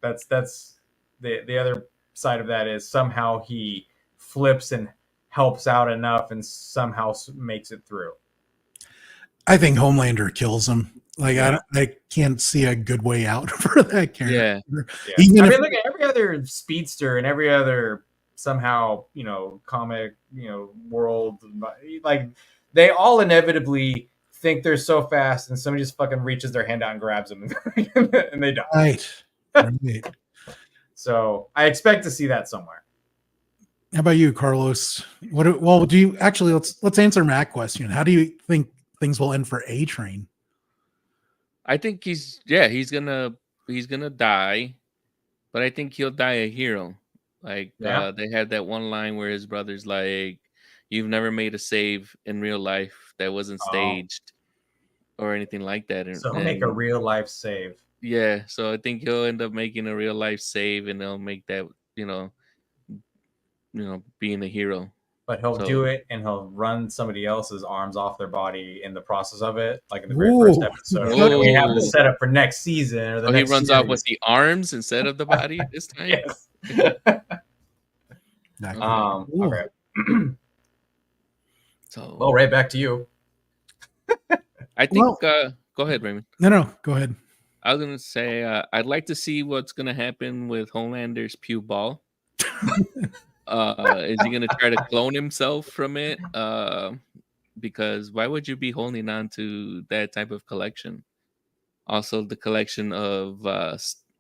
[SPEAKER 3] that's the other side of that is somehow he flips and helps out enough and somehow makes it through.
[SPEAKER 1] I think Homelander kills him. Like I can't see a good way out for that character.
[SPEAKER 3] Yeah. I mean, look at every other speedster and every other somehow comic world. Like they all inevitably think they're so fast, and somebody just fucking reaches their hand out and grabs them, and they die.
[SPEAKER 1] Right.
[SPEAKER 3] So I expect to see that somewhere.
[SPEAKER 1] How about you, Carlos? Do you actually let's answer Matt's question. How do you think things will end for A-Train?
[SPEAKER 2] I think he's gonna die, but I think he'll die a hero. Like they had that one line where his brother's like, "You've never made a save in real life that wasn't staged or anything like that."
[SPEAKER 3] So make a real life save.
[SPEAKER 2] Yeah, so I think he'll end up making a real life save, and they'll make that being a hero.
[SPEAKER 3] But he'll do it, and he'll run somebody else's arms off their body in the process of it, like in the very first episode. So we have the setup for next season. Or the next
[SPEAKER 2] he runs
[SPEAKER 3] series.
[SPEAKER 2] off with the arms instead of the body this time.
[SPEAKER 3] Yes. Okay.
[SPEAKER 2] So,
[SPEAKER 3] well, Ray, back to you.
[SPEAKER 2] I think. Go ahead, Raymond.
[SPEAKER 1] No, go ahead.
[SPEAKER 2] I was gonna say I'd like to see what's gonna happen with Homelander's Pew Ball. Is he gonna try to clone himself from it? Because why would you be holding on to that type of collection? Also, the collection of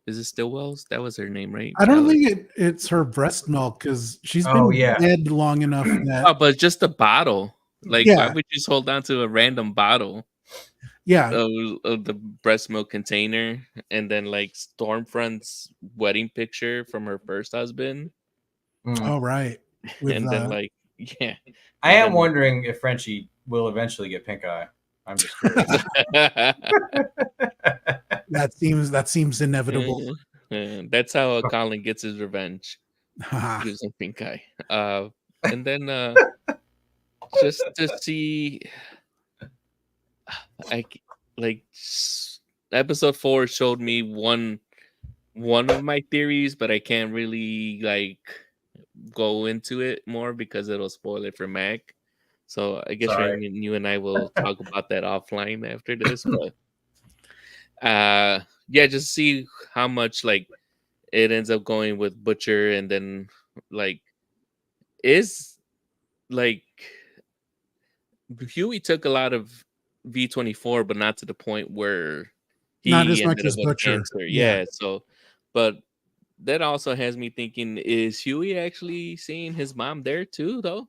[SPEAKER 2] is it Stillwell's? That was her name, right?
[SPEAKER 1] I don't think it's her breast milk because she's been dead long enough that.
[SPEAKER 2] But just a bottle. Like, why would you just hold on to a random bottle?
[SPEAKER 1] Yeah,
[SPEAKER 2] of the breast milk container, and then like Stormfront's wedding picture from her first husband.
[SPEAKER 1] Oh, right.
[SPEAKER 2] And then
[SPEAKER 3] I am wondering if Frenchie will eventually get pink eye. I'm just curious.
[SPEAKER 1] That seems inevitable.
[SPEAKER 2] That's how Colin gets his revenge. Gives him pink eye. And then just to see, episode 4 showed me one of my theories, but I can't really go into it more because it'll spoil it for Mac. So I guess you and I will talk about that offline after this. But just see how much it ends up going with Butcher, and then like is like Huey took a lot of V24, but not to the point where
[SPEAKER 1] Not as
[SPEAKER 2] he
[SPEAKER 1] much
[SPEAKER 2] ended up
[SPEAKER 1] as
[SPEAKER 2] with
[SPEAKER 1] Butcher.
[SPEAKER 2] cancer.
[SPEAKER 1] Yeah.
[SPEAKER 2] Yeah, so but that also has me thinking: is Huey actually seeing his mom there too? Though,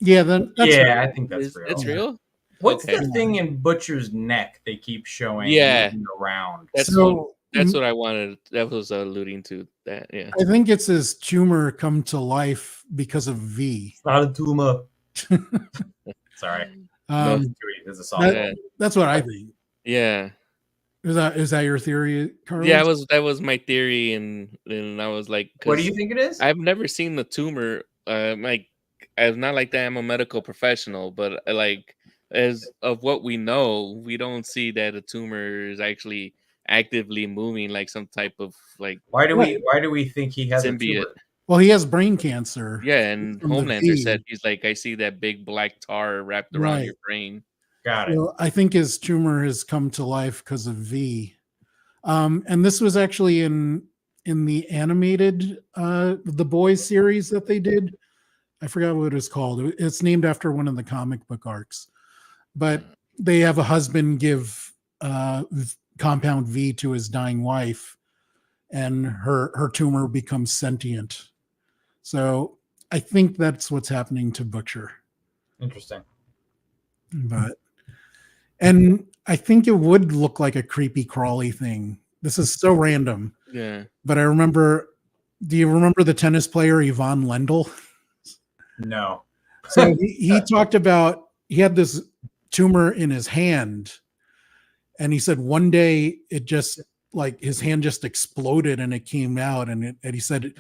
[SPEAKER 1] Yeah, then that's
[SPEAKER 3] Yeah, I think that's real.
[SPEAKER 2] it's
[SPEAKER 1] Yeah.
[SPEAKER 2] real.
[SPEAKER 3] What's
[SPEAKER 2] Okay.
[SPEAKER 3] the thing in Butcher's neck they keep showing
[SPEAKER 2] Yeah.
[SPEAKER 3] moving around?
[SPEAKER 2] That's
[SPEAKER 1] so.
[SPEAKER 2] that's what I wanted. That was alluding to that. Yeah.
[SPEAKER 1] I think it's his tumor come to life because of V.
[SPEAKER 3] It's not a tumor. Sorry.
[SPEAKER 2] No.
[SPEAKER 3] This is a
[SPEAKER 1] That-
[SPEAKER 3] softball.
[SPEAKER 1] That's what I think.
[SPEAKER 2] Yeah.
[SPEAKER 1] Is that your theory, Carlos?
[SPEAKER 2] Yeah, that was my theory, and I was like,
[SPEAKER 3] What do
[SPEAKER 2] 'cause
[SPEAKER 3] you think it is?
[SPEAKER 2] I've never seen the tumor. Like, it's not like that I'm a medical professional, but like, as of what we know, we don't see that a tumor is actually actively moving like some type of like
[SPEAKER 3] Why do we think he has a
[SPEAKER 2] symbiote.
[SPEAKER 3] tumor?
[SPEAKER 1] Well, he has brain cancer.
[SPEAKER 2] Yeah, and
[SPEAKER 1] From the
[SPEAKER 2] Homelander
[SPEAKER 1] V.
[SPEAKER 2] said he's like, I see that big black tar wrapped around
[SPEAKER 1] Right.
[SPEAKER 2] your brain.
[SPEAKER 3] Got it.
[SPEAKER 1] Well, I think his tumor has come to life because of V. And this was actually in the animated The Boys series that they did. I forgot what it was called. It's named after one of the comic book arcs. But they have a husband give Compound V to his dying wife, and her tumor becomes sentient. So I think that's what's happening to Butcher.
[SPEAKER 3] Interesting.
[SPEAKER 1] And I think it would look like a creepy crawly thing. This is so random.
[SPEAKER 2] Yeah.
[SPEAKER 1] But I remember, do you remember the tennis player Yvonne Lendl?
[SPEAKER 3] No.
[SPEAKER 1] So he talked about, he had this tumor in his hand, and he said one day it just, like, his hand just exploded and it came out, and he said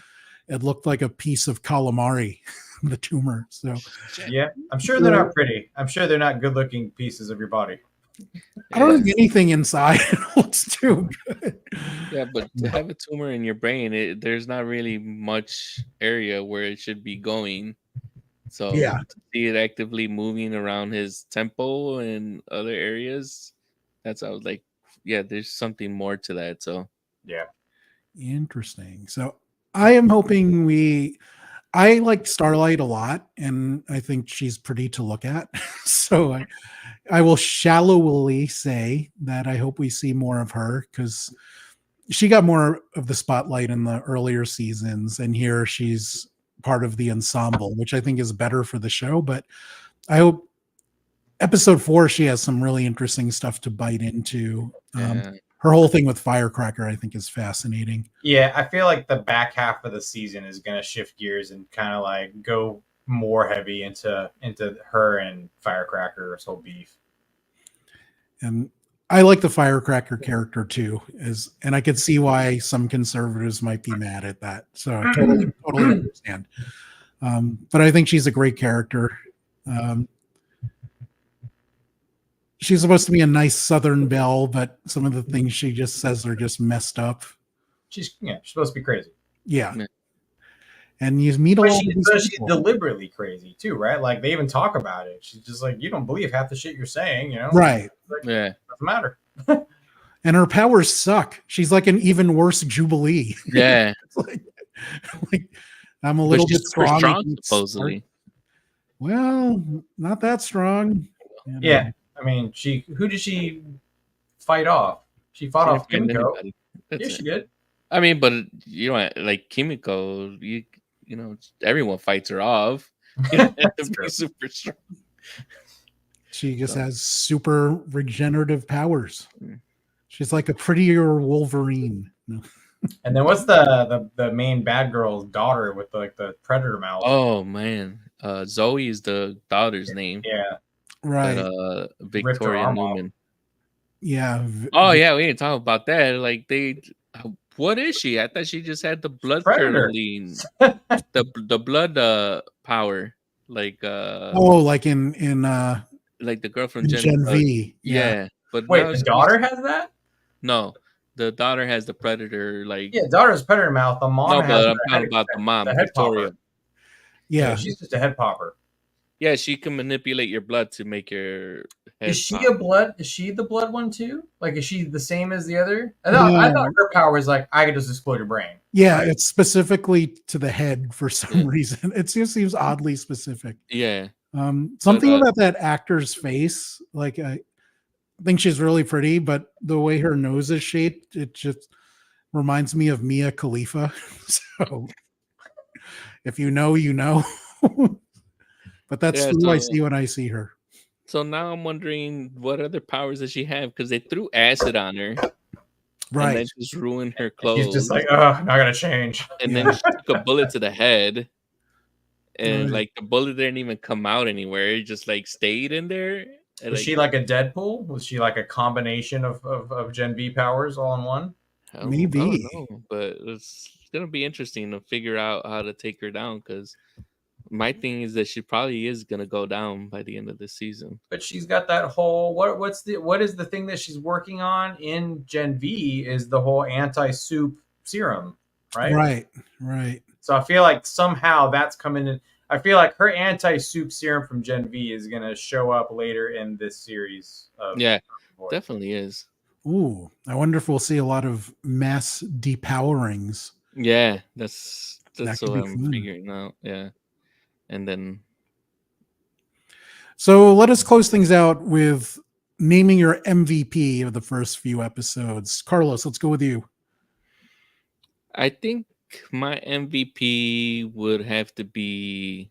[SPEAKER 1] it looked like a piece of calamari, the tumor. So
[SPEAKER 3] Yeah, I'm sure they're not pretty. I'm sure they're not good looking pieces of your body.
[SPEAKER 1] I don't think anything inside looks too good.
[SPEAKER 2] Yeah, but to have a tumor in your brain, there's not really much area where it should be going. So
[SPEAKER 1] Yeah.
[SPEAKER 2] to see it actively moving around his temple and other areas, I was like, yeah, there's something more to that. So
[SPEAKER 3] Yeah.
[SPEAKER 1] Interesting. So I am hoping I like Starlight a lot, and I think she's pretty to look at. So I will shallowly say that I hope we see more of her, because she got more of the spotlight in the earlier seasons, and here she's part of the ensemble, which I think is better for the show. But I hope episode 4, she has some really interesting stuff to bite into. Her whole thing with Firecracker, I think, is fascinating.
[SPEAKER 3] Yeah, I feel like the back half of the season is going to shift gears and kind of like go more heavy into her and Firecracker's whole beef.
[SPEAKER 1] And I like the Firecracker character too, and I could see why some conservatives might be mad at that. So I totally understand. But I think she's a great character. She's supposed to be a nice Southern belle, but some of the things she just says are just messed up.
[SPEAKER 3] She's supposed to be crazy.
[SPEAKER 1] Yeah. And you meet a lot of these
[SPEAKER 3] she's
[SPEAKER 1] people.
[SPEAKER 3] deliberately crazy too, right? Like they even talk about it. She's just like, you don't believe half the shit you're saying, you know?
[SPEAKER 1] Right.
[SPEAKER 3] Like,
[SPEAKER 2] yeah.
[SPEAKER 3] Doesn't matter.
[SPEAKER 1] And her powers suck. She's like an even worse Jubilee.
[SPEAKER 2] Yeah.
[SPEAKER 1] like I'm a little bit strong
[SPEAKER 2] supposedly.
[SPEAKER 1] Well, not that strong. You know.
[SPEAKER 3] Yeah. I mean, who did she fight off? She fought off Kimiko. Yeah, she did.
[SPEAKER 2] I mean, but you know, like Kimiko, you know, everyone fights her off. You don't have to be super strong.
[SPEAKER 1] She just has super regenerative powers. She's like a prettier Wolverine.
[SPEAKER 3] And then what's the main bad girl's daughter with like the predator mouth?
[SPEAKER 2] Oh man, Zoe is the daughter's name.
[SPEAKER 3] Yeah.
[SPEAKER 1] Right.
[SPEAKER 2] Victoria Newman.
[SPEAKER 1] Yeah.
[SPEAKER 2] Oh yeah, we didn't talk about that. Like what is she? I thought she just had the blood curdling, the blood power. Like
[SPEAKER 1] like in
[SPEAKER 2] like the girl from
[SPEAKER 1] Gen V.
[SPEAKER 2] Yeah. But
[SPEAKER 3] wait, the daughter has that?
[SPEAKER 2] No, the daughter has the predator. Like
[SPEAKER 3] daughter's predator mouth. The mom.
[SPEAKER 2] No, but I'm talking about the mom, Victoria.
[SPEAKER 1] Yeah,
[SPEAKER 3] she's just a head popper.
[SPEAKER 2] Yeah, she can manipulate your blood to make your head
[SPEAKER 3] Is she
[SPEAKER 2] pop.
[SPEAKER 3] Is she the blood one too? Like, is she the same as the other? I thought her power is like, I could just explode your brain.
[SPEAKER 1] Yeah,
[SPEAKER 3] right?
[SPEAKER 1] it's specifically to the head for some
[SPEAKER 2] Yeah.
[SPEAKER 1] reason. It just seems oddly specific.
[SPEAKER 2] Yeah. But
[SPEAKER 1] Something about that actor's face, like I think she's really pretty, but the way her nose is shaped, it just reminds me of Mia Khalifa. So if you know, you know. But that's
[SPEAKER 2] yeah,
[SPEAKER 1] who I
[SPEAKER 2] so
[SPEAKER 1] see when I see her.
[SPEAKER 2] so now I'm wondering what other powers does she have? Because they threw acid on her and
[SPEAKER 1] Right.
[SPEAKER 2] then just ruined her
[SPEAKER 3] He's just
[SPEAKER 2] clothes.
[SPEAKER 3] like, oh, not gonna change.
[SPEAKER 2] And
[SPEAKER 1] Yeah.
[SPEAKER 2] then she took a bullet to the head, and
[SPEAKER 1] Right.
[SPEAKER 2] like the bullet didn't even come out anywhere. It just like stayed in there. And,
[SPEAKER 3] Was she like a Deadpool? Was she like a combination of Gen V powers all in one?
[SPEAKER 2] I don't
[SPEAKER 1] Maybe.
[SPEAKER 2] know, but it's gonna be interesting to figure out how to take her down. Because my thing is that she probably is gonna go down by the end of this season.
[SPEAKER 3] But she's got that whole what is the thing that she's working on in Gen V is the whole anti-soup serum, right?
[SPEAKER 1] Right. Right.
[SPEAKER 3] So I feel like somehow that's coming in. I feel like her anti-soup serum from Gen V is going to show up later in this series.
[SPEAKER 2] Yeah, definitely is.
[SPEAKER 1] Ooh, I wonder if we'll see a lot of mass depowerings.
[SPEAKER 2] Yeah, that's
[SPEAKER 1] That could
[SPEAKER 2] what
[SPEAKER 1] be
[SPEAKER 2] I'm
[SPEAKER 1] fun.
[SPEAKER 2] figuring out. Yeah, and then
[SPEAKER 1] So let us close things out with naming your MVP of the first few episodes. Carlos, let's go with you.
[SPEAKER 2] I think my MVP would have to be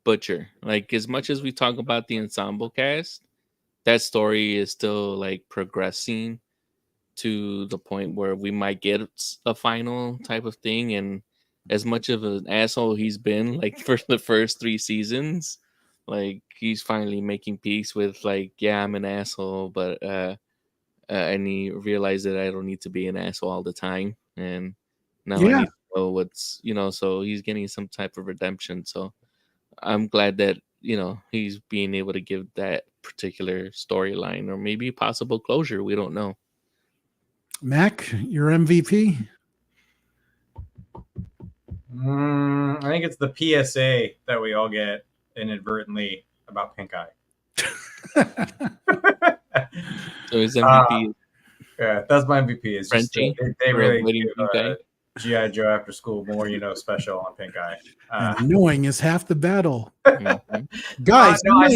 [SPEAKER 2] Butcher. Like, as much as we talk about the ensemble cast, that story is still like progressing to the point where we might get a final type of thing. And as much of an asshole he's been, like for the first 3 seasons, like he's finally making peace with like, yeah, I'm an asshole, but and he realized that I don't need to be an asshole all the time, and now I
[SPEAKER 1] Yeah.
[SPEAKER 2] need to know what's, so he's getting some type of redemption. So I'm glad that he's being able to give that particular storyline or maybe possible closure. We don't know.
[SPEAKER 1] Mac, your MVP?
[SPEAKER 3] I think it's the PSA that we all get inadvertently about pink eye.
[SPEAKER 2] So his MVP
[SPEAKER 3] Yeah, that's my MVP. It's just
[SPEAKER 2] Frenchie
[SPEAKER 3] they
[SPEAKER 2] for
[SPEAKER 3] really
[SPEAKER 2] avoiding
[SPEAKER 3] do
[SPEAKER 2] pink eye.
[SPEAKER 3] G.I. Joe After School more, special on pink eye.
[SPEAKER 1] And knowing is half the battle.
[SPEAKER 2] Mhm.
[SPEAKER 1] Guys,
[SPEAKER 3] no,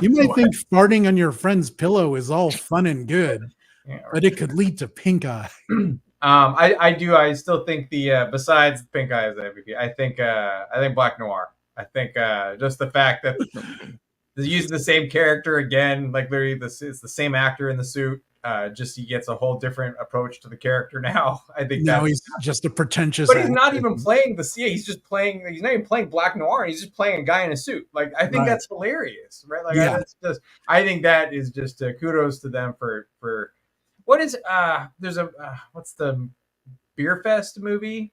[SPEAKER 1] you might think farting on your friend's pillow is all fun and good,
[SPEAKER 3] Yeah,
[SPEAKER 1] but it could lead to pink eye.
[SPEAKER 3] I still think the besides pink eye as the MVP, I think Black Noir. I think just the fact that they're using the same character again, like literally it's the same actor in the suit. Just he gets a whole different approach to the character now. I think
[SPEAKER 1] Now
[SPEAKER 3] that's,
[SPEAKER 1] he's just a pretentious
[SPEAKER 3] but he's
[SPEAKER 1] actor.
[SPEAKER 3] not even playing the CA. He's not even playing Black Noir. He's just playing a guy in a suit. Like I think
[SPEAKER 1] Right.
[SPEAKER 3] that's hilarious, right? Like
[SPEAKER 1] Yeah.
[SPEAKER 3] I think that is just kudos to them for what is there's a what's the Beer Fest movie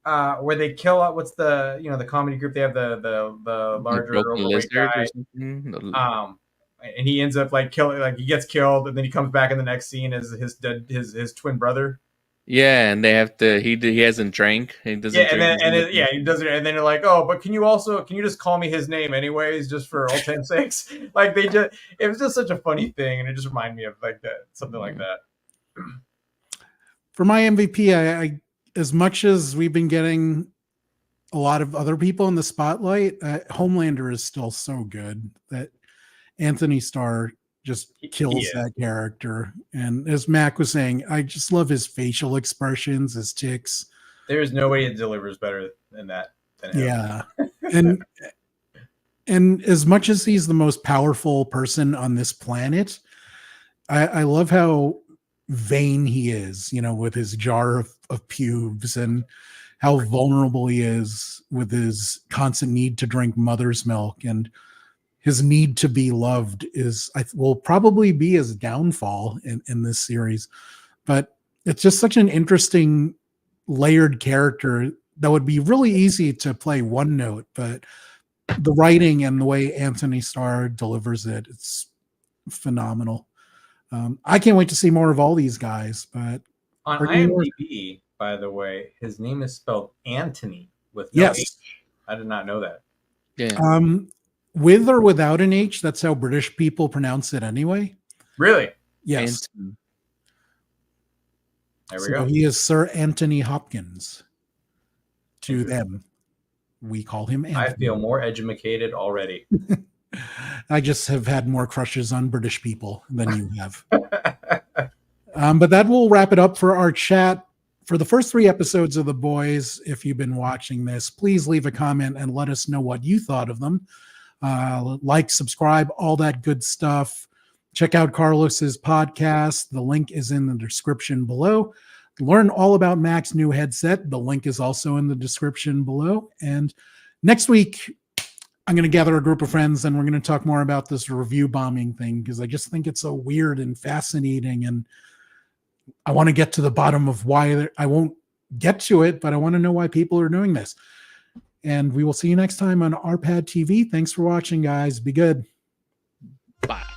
[SPEAKER 3] where they kill what's the the comedy group, they have the larger
[SPEAKER 2] Broken
[SPEAKER 3] overweight
[SPEAKER 2] Lizard
[SPEAKER 3] guy.
[SPEAKER 2] or something.
[SPEAKER 3] And he ends up like killing, like he gets killed, and then he comes back in the next scene as his twin brother.
[SPEAKER 2] Yeah, and they have to. He hasn't drank. He doesn't.
[SPEAKER 3] Yeah,
[SPEAKER 2] drink.
[SPEAKER 3] he doesn't, and then you're like, oh, but can you just call me his name anyways, just for old time's sakes? Like it was just such a funny thing, and it just reminded me of like that, something like that.
[SPEAKER 1] For my MVP, I as much as we've been getting a lot of other people in the spotlight, Homelander is still so good that Anthony Starr just kills that character. And as Mac was saying, I just love his facial expressions, his tics.
[SPEAKER 3] There's nobody that delivers better than that. Than him.
[SPEAKER 1] Yeah. And as much as he's the most powerful person on this planet, I love how vain he is, with his jar of pubes, and how vulnerable he is with his constant need to drink mother's milk, and his need to be loved will probably be his downfall in this series. But it's just such an interesting layered character that would be really easy to play one note, but the writing and the way Anthony Starr delivers it's phenomenal. I can't wait to see more of all these guys. But
[SPEAKER 3] on IMDb, by the way, his name is spelled Anthony with no H. I did not know that.
[SPEAKER 2] Yeah.
[SPEAKER 1] With or without an H, that's how British people pronounce it anyway.
[SPEAKER 3] Really?
[SPEAKER 1] Yes.
[SPEAKER 3] There we
[SPEAKER 1] So
[SPEAKER 3] go.
[SPEAKER 1] he is Sir Anthony Hopkins. To them, we call him Anthony.
[SPEAKER 3] I feel more educated already.
[SPEAKER 1] I just have had more crushes on British people than you have. But that will wrap it up for our chat. For the first 3 episodes of The Boys, if you've been watching this, please leave a comment and let us know what you thought of them. Like, subscribe, all that good stuff. Check out Carlos's podcast. The link is in the description below. Learn all about Mac's new headset. The link is also in the description below. And next week, I'm going to gather a group of friends and we're going to talk more about this review bombing thing, because I just think it's so weird and fascinating. And I want to get to the bottom of why. I won't get to it, but I want to know why people are doing this. And we will see you next time on RPadTV. Thanks for watching, guys. Be good.
[SPEAKER 2] Bye.